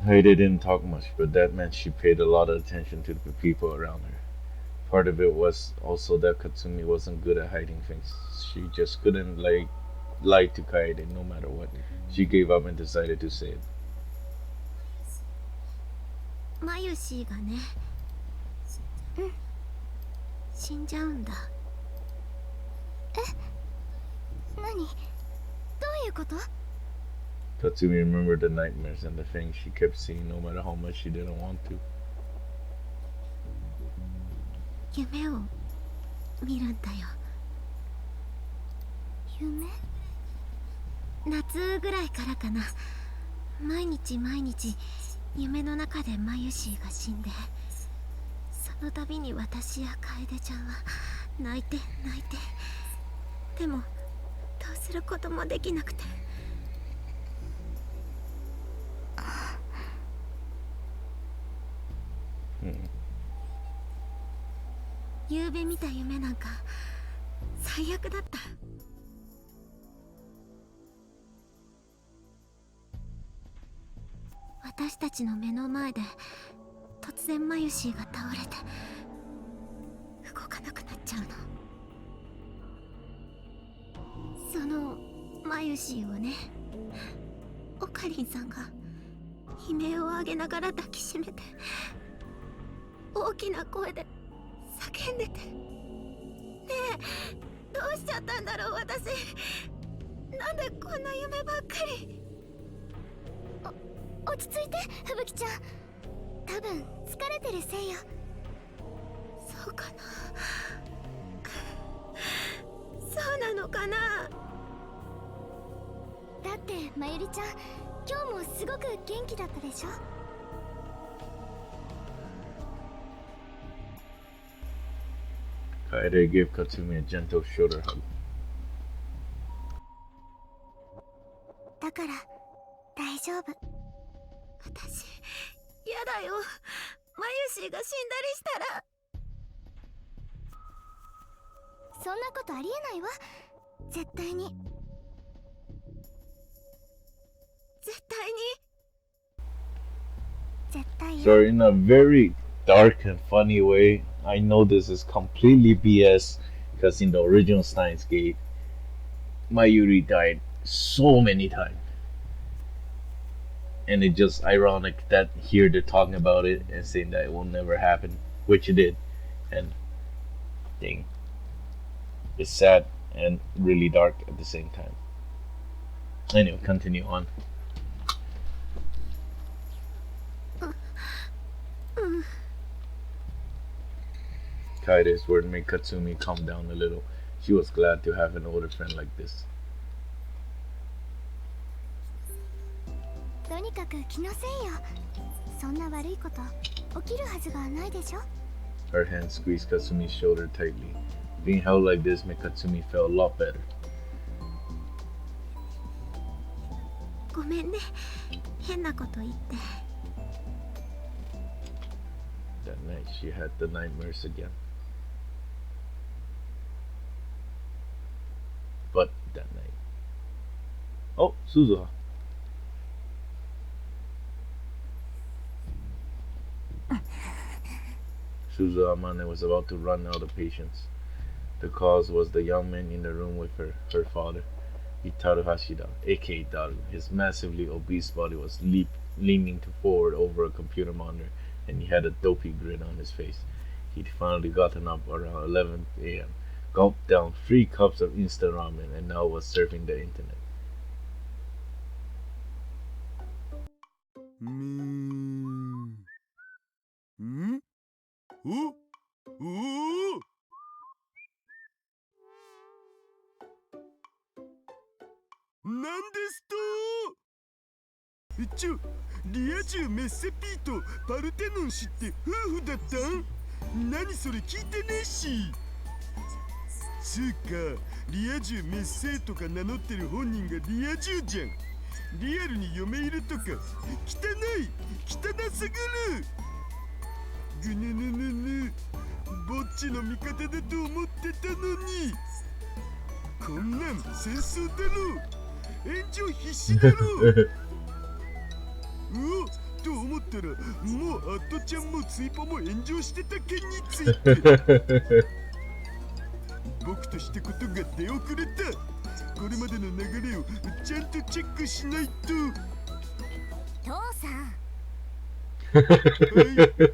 Kaede didn't talk much, but that meant she paid a lot of attention to the people around her. Part of it was also that Katsumi wasn't good at hiding things. She just couldn't lie to Kaede no matter what. She gave up and decided to say it. マユシがね。うん。死んじゃうんだ。え？何？どういうこと？ Katsumi remembered the nightmares and the things she kept seeing no matter how much she didn't want to. 夢を見るんだよ。夢？夏ぐらいからかな。毎日夢の中でマユシーが死んで、その度に私や楓ちゃんは泣いてでもどうすることもできなくて。夕べ見た夢なんか最悪だった。私たちの目の前で突然マユシーが倒れて動かなくなっちゃうの。そのマユシーをね、オカリンさんが悲鳴を上げながら抱きしめて大きな声で叫んでて、ねえ、どうしちゃったんだろう私。なんでこんな夢ばっかり。落ち着いて、ふぶきちゃん。多分疲れてるせいよ。そうかな。そうなのかな。だってまゆりちゃん、今日もすごく元気だったでしょ。Kaede gave Katsumi a gentle shoulder hug. だから大丈夫。私、やだよ。マユシーが死んだりしたら。そんなことありえないわ。絶対に。絶対に。絶対よ。 So in a very dark and funny way, I know this is completely BS because in the original Steins Gate, Mayuri died so many times. And it's just ironic that here they're talking about it and saying that it will never happen, which it did. And dang, it's sad and really dark at the same time. Anyway, continue on. Kaide's word made Katsumi calm down a little. She was glad to have an older friend like this. とにかく気のせいよ。そんな悪いこと起きるはずがないでしょ。 Her hand squeezed Katsumi's shoulder tightly. Being held like this made Katsumi feel a lot better. ごめんね。変なこと言って。 That night, she had the nightmares again. But that night. Oh, Suzuha. Suzuha Mane was about to run out of patience. The cause was the young man in the room with her father, Itaru Hashida, aka Daru. His massively obese body was leaning forward over a computer monitor, and he had a dopey grin on his face. He'd finally gotten up around 11 a.m., gulped down 3 cups of instant ramen, and now was surfing the internet. Oh? Oh? なんですとリア充メッセピーとパルテノン氏って夫婦だったん？何それ聞いてねえし。つうかリア充メッセとか名乗ってる本人がリア充じゃん。リアルに嫁いるとか汚すぎる。ぐぬぬぬぬ、ぼっちの味方だと思ってたのに。こんなん戦争だろ。炎上必至だろ。おと思ったらもうアットちゃんもツイポも炎上してた件について僕としたことが出遅れた。これまでの流れをちゃんとチェックしないと。父さん。はい。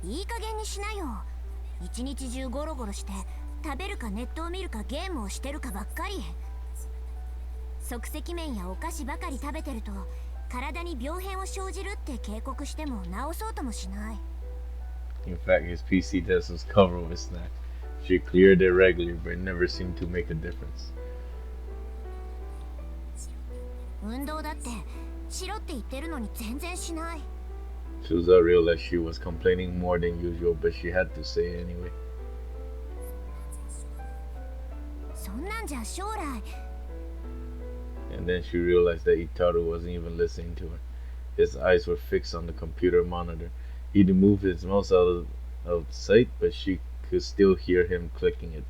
いい加減にしなよ。一日中ゴロゴロして食べるかネットを見るかゲームをしてるかばっかり。即席麺やお菓子ばかり食べてると体に病変を生じるって警告しても治そうともしない。 In fact, his PC desk was covered with snacks. She cleared it regularly, but it never seemed to make a difference. 運動だってしろって言ってるのに全然しない。Suzuha realized she was complaining more than usual, but she had to say it anyway. そんなんじゃ将来。 And then she realized that Itaru wasn't even listening to her. His eyes were fixed on the computer monitor. He'd moved his mouse out of sight, but she could still hear him clicking it.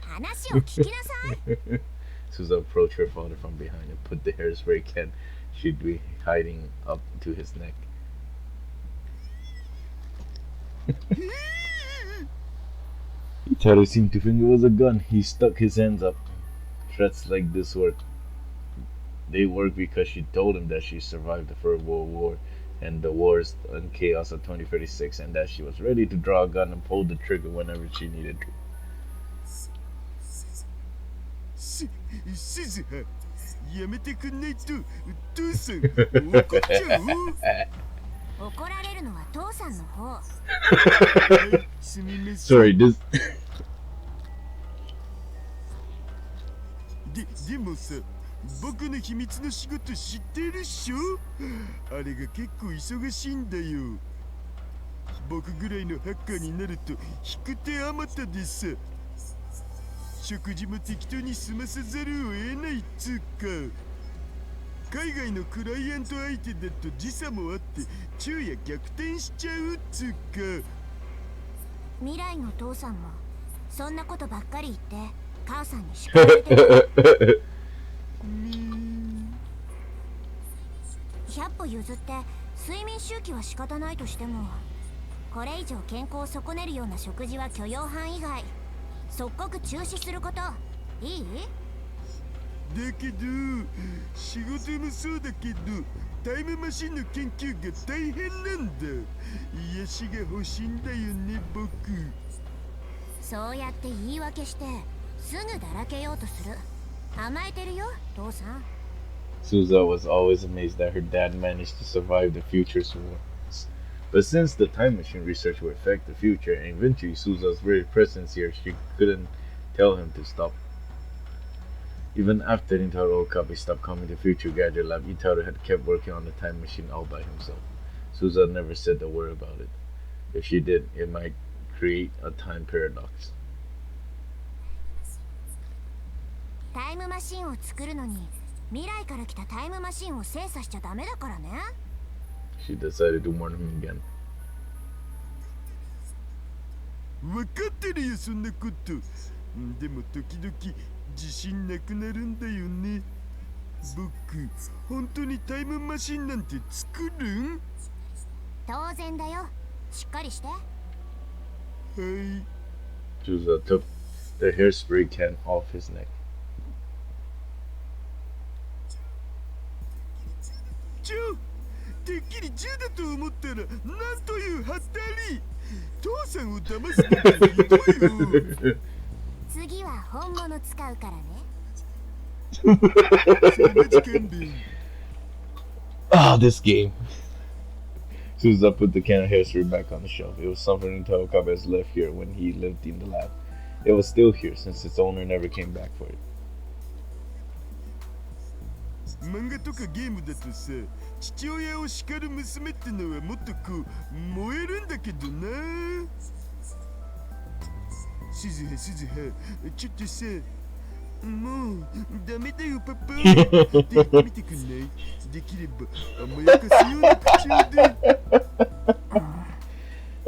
話を聞きなさい。Suzuha approached her father from behind and put the hairspray can she'd be hiding up to his neck. Itaru seemed to think it was a gun. He stuck his hands up. Threats like this work. They work because she told him that she survived the First World War and the wars and chaos of 2036, and that she was ready to draw a gun and pull the trigger whenever she needed to. すずはやめてくんないと父さん怒っちゃう。怒られるのは父さんの方。すみません。 Sorry, this. でもさ、僕の秘密の仕事知ってるっしょ？あれが結構忙しいんだよ。僕ぐらいのハッカーになると引く手あまたでさ。食事も適当に済ませざるを得ないっつうか。海外のクライアント相手だと時差もあって昼夜逆転しちゃうっつうか。未来の父さんもそんなことばっかり言って母さんに叱られてる。100歩譲って睡眠周期は仕方ないとしても、これ以上健康を損ねるような食事は許容範囲外。即刻中止すること。いい？だけど仕事もそうだけどタイムマシンの研究が大変なんだ。癒しが欲しいんだよね僕。そうやって言い訳してすぐだらけようとする。甘えてるよ父さん。 Suza was always amazed that her dad managed to survive the future's war. But since the time machine research would affect the future, and eventually Suza's very presence here, she couldn't tell him to stop. Even after Rintaro Okabe stopped coming to Future Gadget Lab, Itaru had kept working on the time machine all by himself. Suza never said a word about it. If she did, it might create a time paradox. タイムマシンを作るのに未来から来たタイムマシンを精査しちゃダメだからね。 She decided to warn him again. 分かってるよそんなこと。でも時々自信なくなるんだよね。僕本当にタイムマシンなんて作るん？当然だよ。しっかりして。はい。 Suza took the hairspray can off his neck. てっきり銃だと思ったらなんというハッタリ。父さんを騙すなんてひどいよ。次は本物使うからね。Ah, this game. Suza put the can of hairspray back on the shelf. It was something Rintaro Okabe left here when he lived in the lab. It was still here since its owner never came back for it. 漫画とかゲームだとさ、父親を叱る娘ってのはもっとこう燃えるんだけどな。鈴葉ちょっとさ、もうダメだよパパって言ってみてくんない？できれば甘やかすような口調で。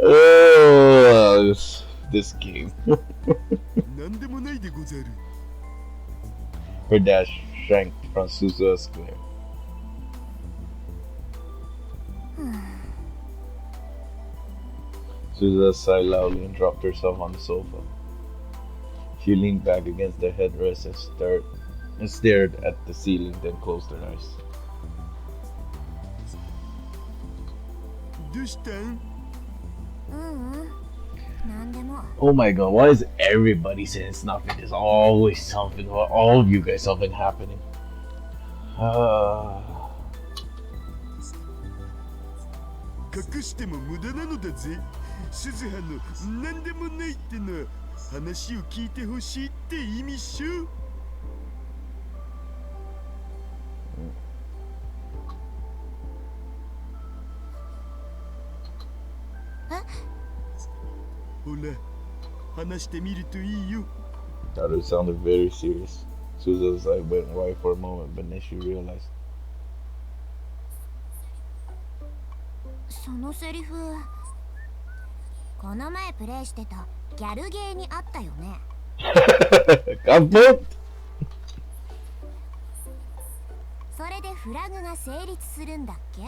Oh, this game. なんでもないでござる。 Her dad shrank from Suza's glare. Suza sighed loudly and dropped herself on the sofa. She leaned back against the headrest and stared at the ceiling, then closed her eyes. どうしたん？なんでも。 Oh my god, why is everybody saying it's nothing? There's always something, or all of you guys, something happening. 隠しても無駄なのだぜ。鈴葉の何でもないってのは話を聞いてほしいって意味っしょ。ほら、話してみるといいよ。 That sounded very serious. Suza's eye went wide for a moment, but then she realized. そのセリフ、この前プレイしてたギャルゲーにあったよね。Kaput! それでフラグが成立するんだっけ？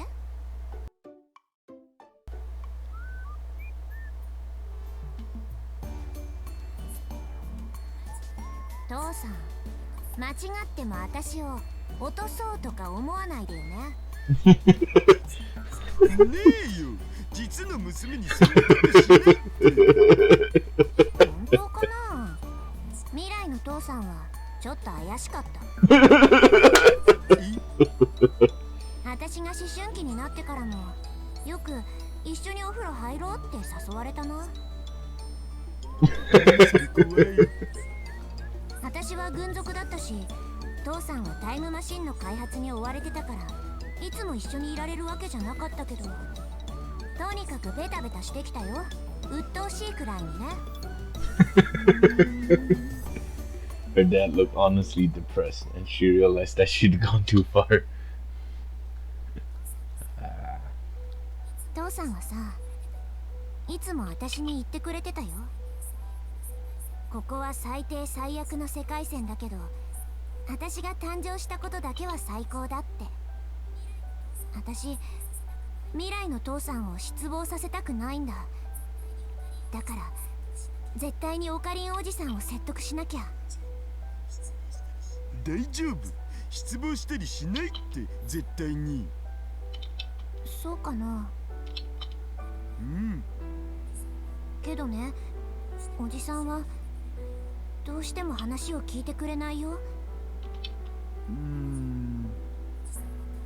父さん、間違っても私を落とそうとか思わないでよね。ねえよ、実の娘にそんなことしないって。本当かな？未来の父さんはちょっと怪しかった。私が思春期になってからもよく一緒にお風呂入ろうって誘われたな。私は軍属だったし、父さんはタイムマシンの開発に追われてたからいつも一緒にいられるわけじゃなかったけど、とにかくベタベタしてきたよ。鬱陶しいくらいにね。Her dad looked honestly depressed, and she realized that she'd gone too far. 父さんはさ、いつも私に言ってくれてたよ。ここは最低最悪の世界線だけど、私が誕生したことだけは最高だって。私、未来の父さんを失望させたくないんだ。だから絶対にオカリンおじさんを説得しなきゃ。大丈夫、失望したりしないって絶対に。そうかな。うん。けどね、おじさんはどうしても話を聞いてくれないよ。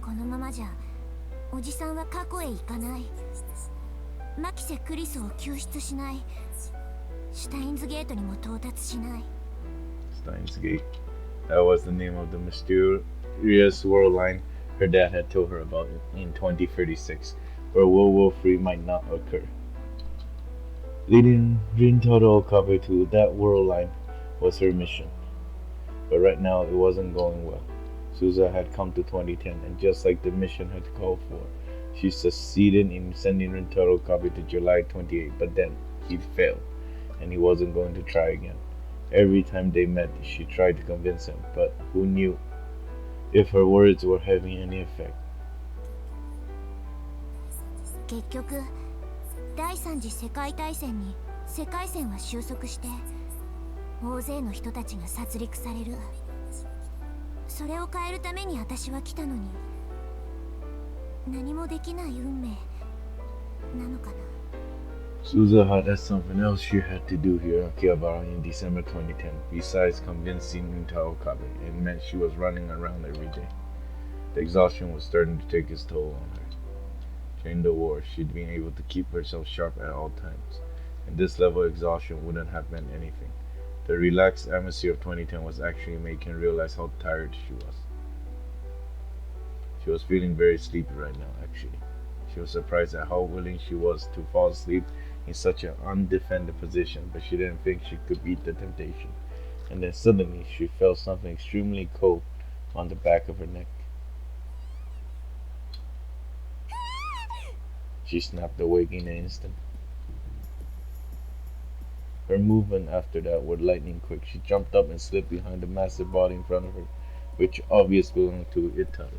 このままじゃおじさんは過去へ行かない。マキセ・クリスを救出しない。シュタインズゲートにも到達しない。 Steins Gate. That was the name of the mysterious worldline her dad had told her about in 2036, where World War III might not occur. Leading Rintaro Okabe to that worldline was her mission. But right now it wasn't going well. Suza had come to 2010, and just like the mission had called for, she succeeded in sending Rintaro Okabe to July 28, but then he failed, and he wasn't going to try again. Every time they met, she tried to convince him, but who knew if her words were having any effect. 結局第三次世界大戦に世界線は収束して、大勢の人たちが殺戮される。それを変えるために私は来たのに、何もできない運命なのかな。Suza had something else she had to do here in Akihabara in December 2010, besides convincing Rintaro Okabe. It meant she was running around every day. The exhaustion was starting to take its toll on her. During the war, she'd been able to keep herself sharp at all times, and this level of exhaustion wouldn't have meant anything. The relaxed atmosphere of 2010 was actually making her realize how tired she was. She was feeling very sleepy right now, actually. She was surprised at how willing she was to fall asleep in such an undefended position, but she didn't think she could beat the temptation. And then suddenly she felt something extremely cold on the back of her neck. She snapped awake in an instant. Her movement after that were lightning quick. She jumped up and slipped behind the massive body in front of her, which obviously belonged to Italo,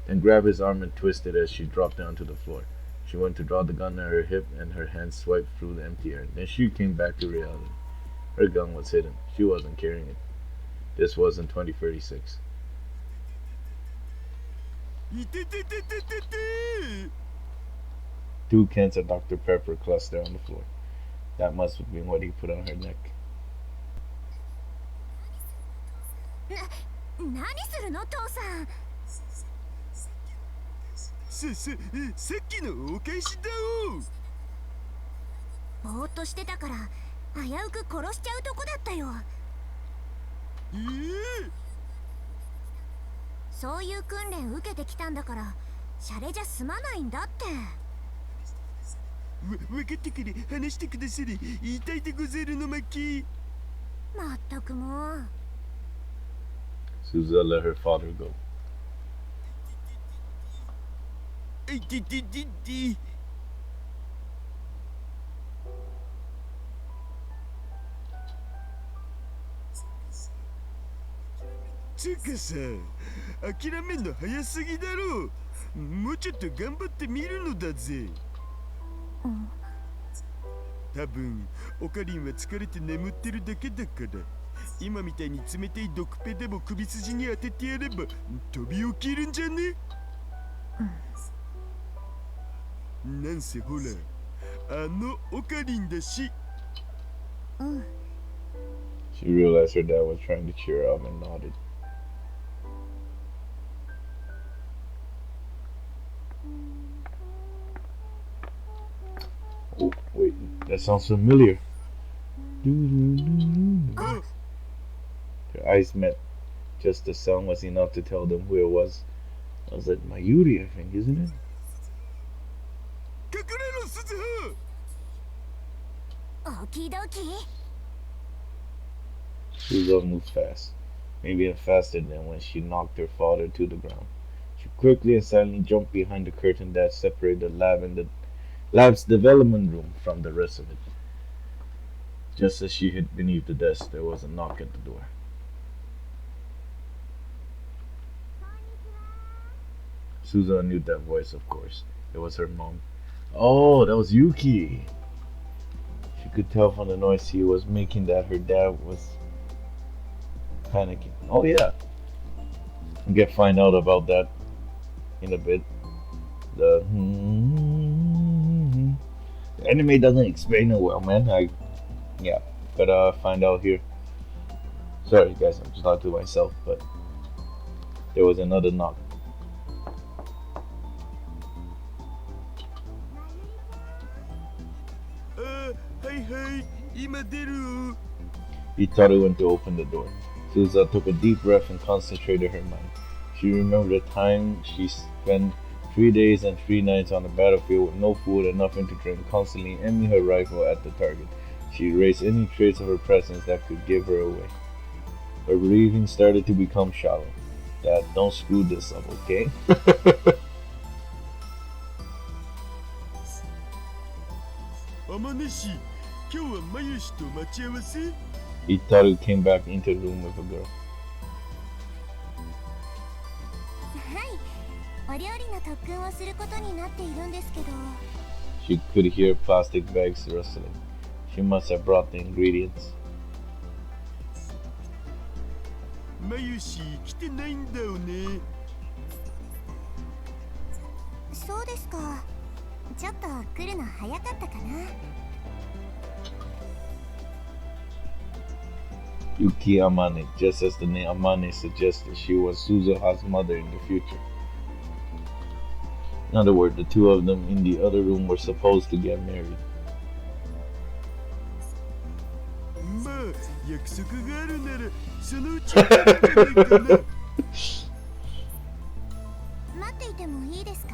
then grabbed his arm and twisted as she dropped down to the floor. She went to draw the gun at her hip, and her hand swiped through the empty air. Then she came back to reality. Her gun was hidden. She wasn't carrying it. This was in 2036. Two cans of Dr. Pepper clustered on the floor. That must have been what he put on her neck. 何するの父さん。さっきのお返しだお。ぼーっとしてたから危うく殺しちゃうとこだったよ。そういう訓練受けてきたんだから、シャレじゃ済まないんだって。わかったから話してくだされ。言いたいでござるの巻。まったくもう。Suza let her father go. つうかさ、諦めんの早すぎだろう。もうちょっと頑張ってみるのだぜ。多分オカリンは疲れて眠ってるだけだから、今みたいに冷たい毒ペでも首筋に当ててやれば飛び起きるんじゃね。なんせほら、あのオカリンだし。She realized her dad was trying to cheer her up and nodded. Oh, wait, that sounds familiar. Their eyes met. Just the sound was enough to tell them who it was. I was like, Mayuri, I think, isn't it? 隠れろ、鈴葉。オキドキ。Suza moved fast, maybe even faster than when she knocked her father to the ground. She quickly and silently jumped behind the curtain that separated the lab and the lab's development room from the rest of it. Just as she hid beneath the desk, there was a knock at the door. Suza knew that voice, of course. It was her mom. Oh, that was Yuki. She could tell from the noise he was making that her dad was panicking. Oh yeah, we'll find out about that in a bit. The anime doesn't explain it well, man. Yeah, Gotta find out here. Sorry guys, I'm just talking to myself, but there was another knock. Hey, hey, 今出る Itaru went to open the door. Suza took a deep breath and concentrated her mind. She remembered the time she spent 3 days and 3 nights on the battlefield with no food and nothing to drink, constantly aiming her rifle at the target. She erased any trace of her presence that could give her away. Her breathing started to become shallow. Dad, don't screw this up, okay? 天音氏、今日はまゆしと待ち合わせ Itaru came back into the room with a girl. はい、お料理の特訓をすることになっているんですけど She could hear plastic bags rustling. She must have brought the ingredients. まゆし来てないんだよねそうですかちょっと来るの早かったかな Yuki Amane, just as the name Amane suggested, she was Suzuha's mother in the future. In other words, the two of them in the other room were supposed to get married. まあ約束があるならそのうちに来るんじゃないかな待っていてもいいですか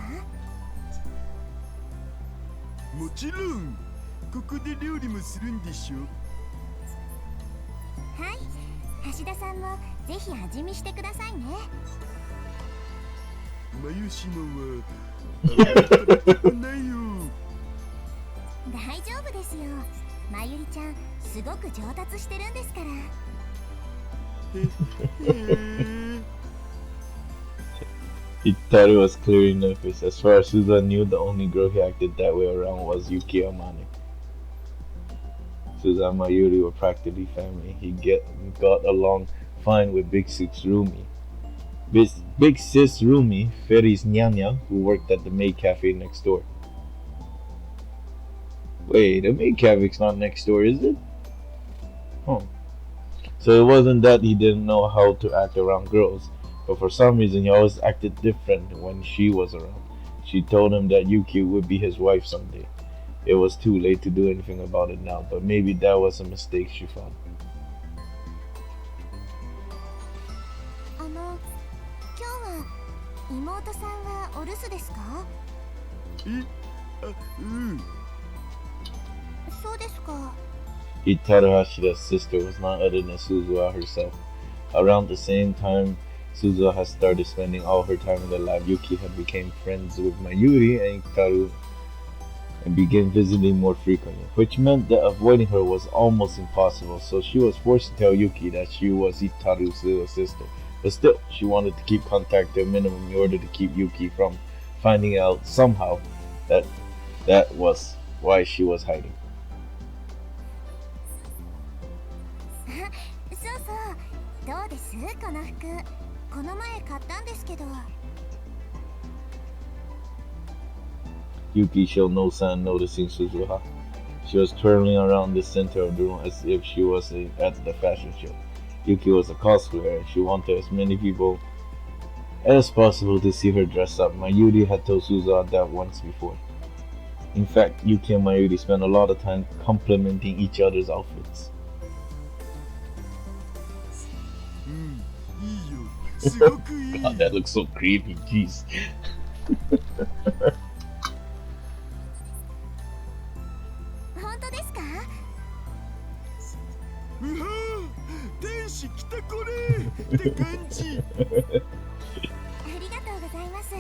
もちろんここで料理もするんでしょはい橋田さんもぜひ味見してくださいねまゆしのはあんまり食べたくないよ大丈夫ですよまゆりちゃんすごく上達してるんですから Itaru was clearly nervous. As far as Suza knew, the only girl he acted that way around was Yuki Amane. Suza and Mayuri were practically family. He got along fine with Big Sis Rumi. Big Sis Rumi, Feri's nyanya, who worked at the maid cafe next door. Wait, the maid cafe's not next door, is it? Oh. So it wasn't that he didn't know how to act around girls, but for some reason he always acted different when she was around. She told him that Yuki would be his wife someday. It was too late to do anything about it now, but maybe that was a mistake she found. 今日は妹さんはお留守ですかうんそうですか Itaru Hashida's sister was none other than Suzuha herself. Around the same time Suzuha had started spending all her time in the lab, Yuki had become friends with Mayuri and Itaru and began visiting more frequently, which meant that avoiding her was almost impossible, so she was forced to tell Yuki that she was Itaru's little sister. But still, she wanted to keep contact to a minimum in order to keep Yuki from finding out somehow that that was why she was hiding. そうそうどうですこの服この前買ったんですけど Yuki showed no sign noticing Suzuha. She was twirling around the center of the room as if she was at the fashion show. Yuki was a cosplayer and she wanted as many people as possible to see her dress up. Mayuri had told Suzuha that once before. In fact, Yuki and Mayuri spent a lot of time complimenting each other's outfits. いいよすごくいい God, that looks so creepy, jeez. 本当ですかうわ天使来たこれって感じありがとうございます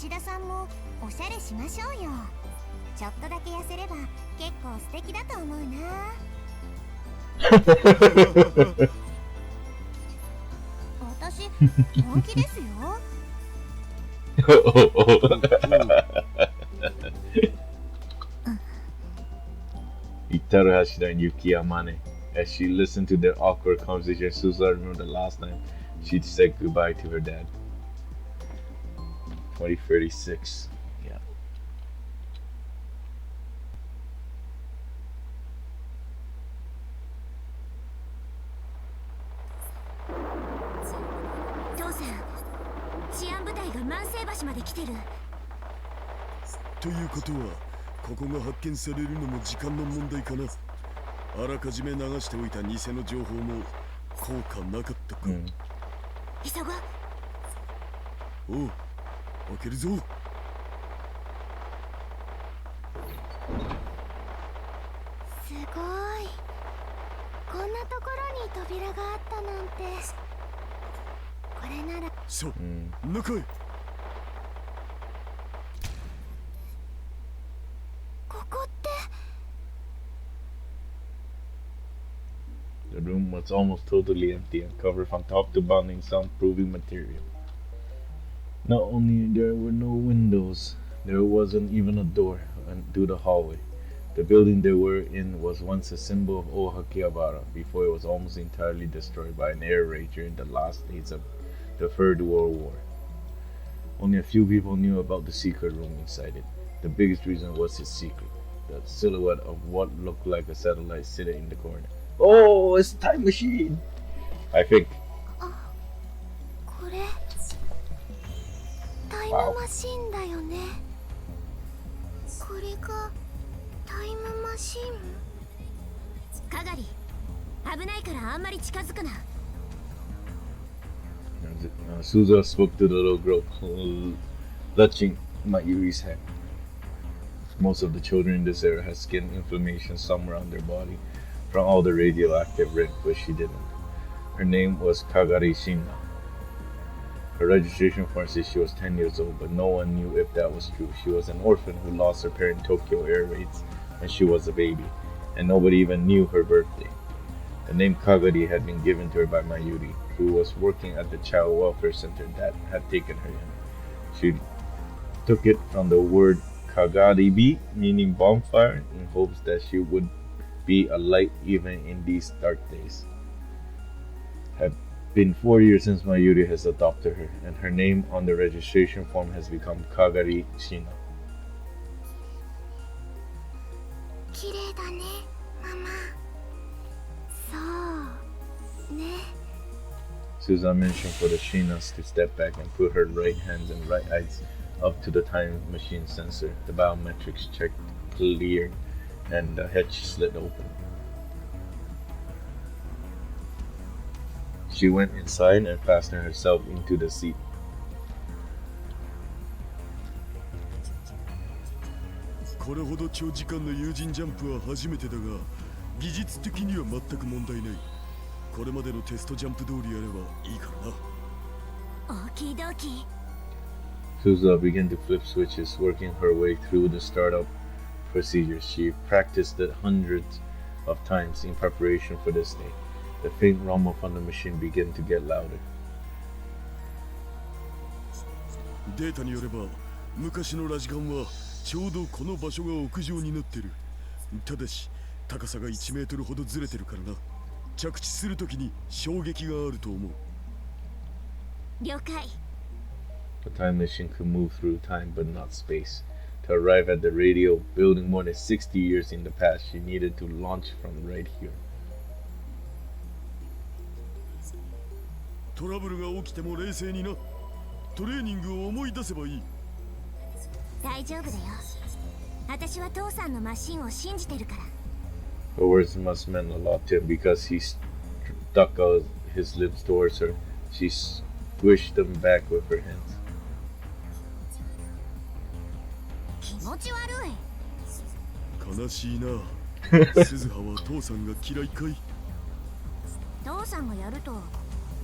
橋田さんもおしゃれしましょうよちょっとだけ痩せれば結構素敵だと思うな私本気ですよ Itaru Hashida and Yuki Amane. As she listened to their awkward conversation, Suzuha remembered the last time she'd said goodbye to her dad. 2036. 治安部隊が万世橋まで来てる。ということはここが発見されるのも時間の問題かな。あらかじめ流しておいた偽の情報も効果なかったか。急ごう。おう、開けるぞ。すごい。こんなところに扉があったなんて。これなら。さあ、中へ。ここって。The room was almost totally empty and covered from top to bottom in soundproofing material. Not only there were no windows, there wasn't even a door to the hallway. The building they were in was once a symbol of old Akihabara before it was almost entirely destroyed by an air raid during the last days of the Third World War. Only a few people knew about the secret room inside it. The biggest reason was its secret, the silhouette of what looked like a satellite sitting in the corner. Oh, it's a time machine! I think. これタイムマシンだよね。これがタイムマシン。かがり、危ないからあんまり近づくな。Suza spoke to the little girl, clutching Mayuri's hand. Most of the children in this area had skin inflammation somewhere on their body from all the radioactive rain, but she didn't. Her name was Kagari Shina. Her registration form said she was 10 years old, but no one knew if that was true. She was an orphan who lost her parent in Tokyo air raids when she was a baby, and nobody even knew her birthday. The name Kagari had been given to her by Mayuri, who was working at the child welfare center that had taken her in. She took it from the word Kagaribi, meaning bonfire, in hopes that she would be a light even in these dark days. Had been 4 years since Mayuri has adopted her, and her name on the registration form has become Kagari Shina. 綺麗だね、ママ。そうね。 Susan mentioned for the Shinas to step back and put her right hands and right eyes up to the time machine sensor. The biometrics checked clear, and the hatch slid open. She went inside and fastened herself into the seat. これほど長時間の友人ジャンプは初めてだが、技術的には全く問題ない。これまでのテストジャンプ通りやればいいからな。オーキードーキー。 Suza began to flip switches, working her way through the startup procedures. She practiced it hundreds of times in preparation for this day. The faint rumble from the machine began to get louder. データによれば、昔のラジカンはちょうどこの場所が屋上になってる。ただし、高さが1メートルほどずれてるからな。着地するときに衝撃があると思う。了解。 The time machine could move through time but not space. To arrive at the radio building more than 60 years in the past, she needed to launch from right here. トラブルが起きても冷静にな。トレーニングを思い出せばいい。大丈夫だよ。私は父さんのマシンを信じてるから。 Her words must meant a lot to him because he stuck out his lips towards her. She squished them back with her hands. 気持ち悪い。悲しいな。鈴葉は父さんが嫌いかい。父さんがやると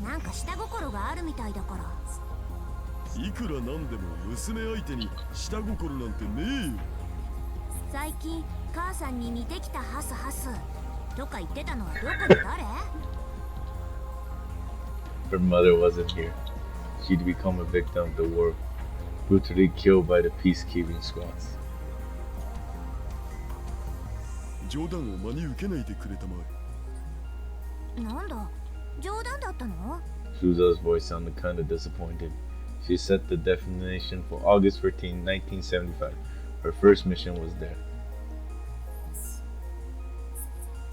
なんか下心があるみたいだから。いくらなんでも娘相手に下心なんてねえよ。最近母さんに似てきたハスハスとか言ってたのはどこの誰？ Her mother wasn't here. She'd become a victim of the war, brutally killed by the peacekeeping squads. 冗談を真に受けないでくれたまえ。なんだ、冗談だったの？ Suza's voice sounded kind of disappointed. She set the definition for August 14, 1975. Her first mission was there.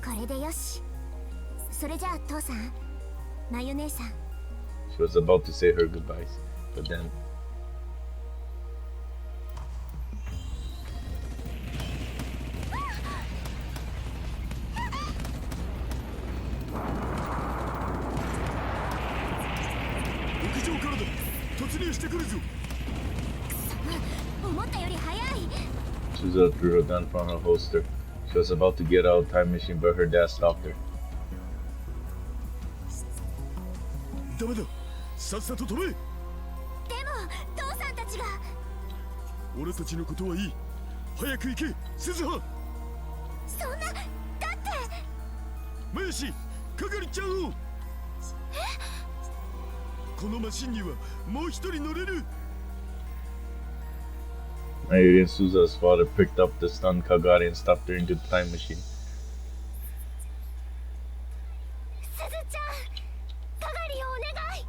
これでよし。それじゃあ父さん、まゆ姉さん。 She was about to say her goodbyes, But then Suza drew a gun from her holster. She was about to get out of the time machine, but her dad stopped her. ダメだ、さっさと飛べ。でも父さんたちが。俺たちのことはいい。早く行け、鈴葉。そんな、だって。マヤシ、係ちゃんを。このマシンにはもう一人乗れる。Mayuri and Suza's father picked up the stunned Kagari and stopped her into the time machine. すずちゃん、係をお願い。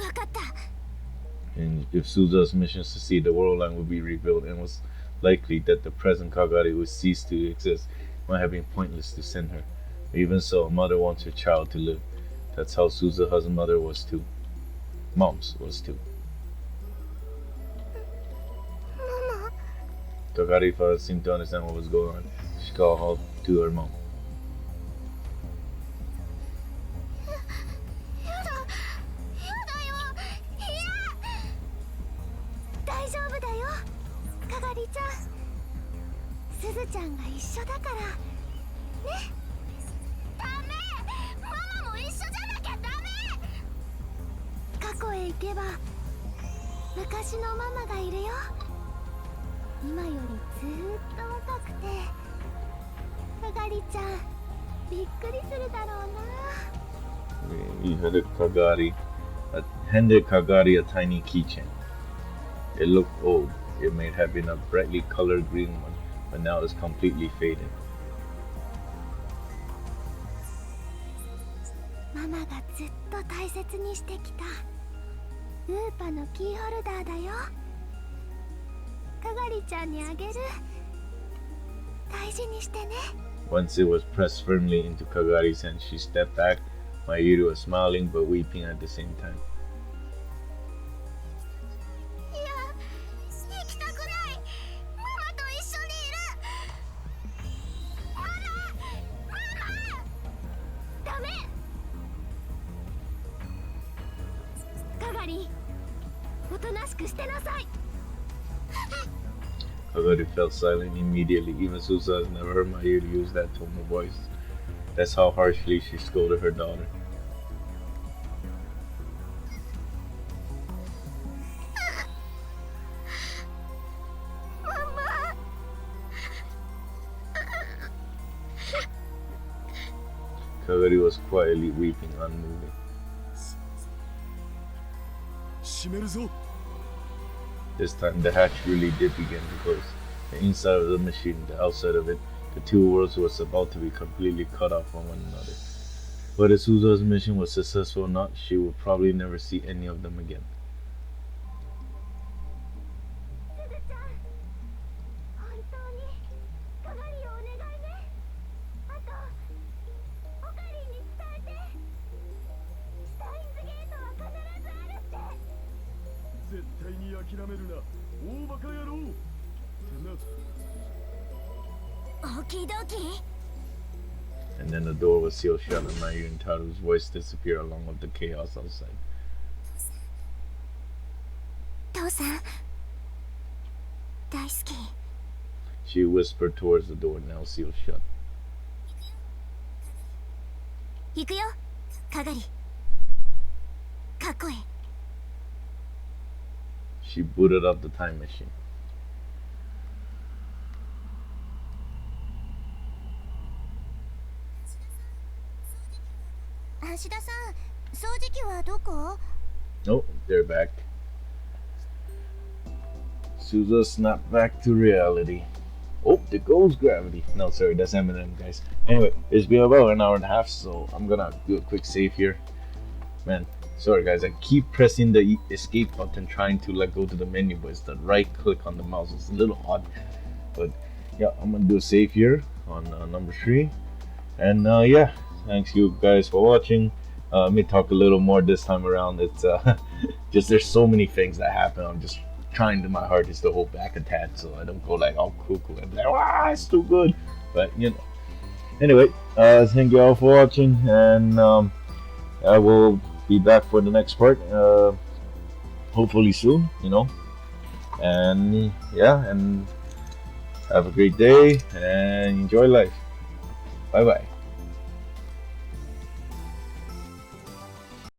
わかった。 And if Suza's mission succeeded, the worldline would be rebuilt, and it was likely that the present Kagari would cease to exist. It might have been pointless to send her. Even so, a mother wants her child to live. That's how Suza's mother was too. Mom's was too. Kagari father seemed to understand what was going on. She called out to her mom. 大丈夫だよ、係ちゃん。すずちゃんが一緒だからね。ダメ、ママも一緒じゃなきゃダメ。過去へ行けば昔のママがいるよ。今よりずーっと若くて、係ちゃんびっくりするだろうな。He handed Kagari a tiny keychain. It looked old. It may have been a brightly colored green one, but now it's completely faded. ママがずっと大切にしてきたウーパのキーホルダーだよ。係ちゃんにあげる。大事にしてね。 Once it was pressed firmly into Kagari's hand, she stepped back. Mayuri was smiling but weeping at the same time. いや、行きたくない。ママと一緒にいる。ママ、ダメ。係、おとなしくしてなさい。Kagari fell silent immediately. Even Susa has never heard Mayuri use that tone of voice. That's how harshly she scolded her daughter. Kagari was quietly weeping, unmoving. 閉めるぞ。 This time, the hatch really did begin to close. The inside of the machine, the outside of it, the two worlds was about to be completely cut off from one another. Whether Suza's mission was successful or not, she would probably never see any of them again. すずちゃん、本当に係をお願いね。あと、オカリンに伝えて。シュタインズゲートは必ずあるって。絶対に諦めるな、大バカ野郎。オキドキ。 And then the door was sealed shut, and Mayuri and Taru's voice disappeared along with the chaos outside. 父さん、大好き。 She whispered towards the door, now sealed shut. 行くよ、係。かっこいい。She booted up the time machine. 橋田さん、掃除機はどこ？ Oh, they're back. Suza snapped back to reality. Oh, there goes gravity. No, sorry, that's Eminem, guys. Anyway, it's been about an hour and a half, so I'm gonna do a quick save here. Man, sorry guys, I keep pressing the escape button trying to go to the menu, but it's the right click on the mouse. It's a little odd, but yeah, I'm gonna do a save here on number 3. And yeah, thanks you guys for watching. may talk a little more this time around. It's just there's so many things that happen. I'm just trying to my hardest to hold back a tad so I don't go like all cuckoo and be like, wow, it's too good. But you know, anyway, thank you all for watching, and I will be back for the next part, hopefully soon. You know, and yeah, and have a great day and enjoy life. Bye bye.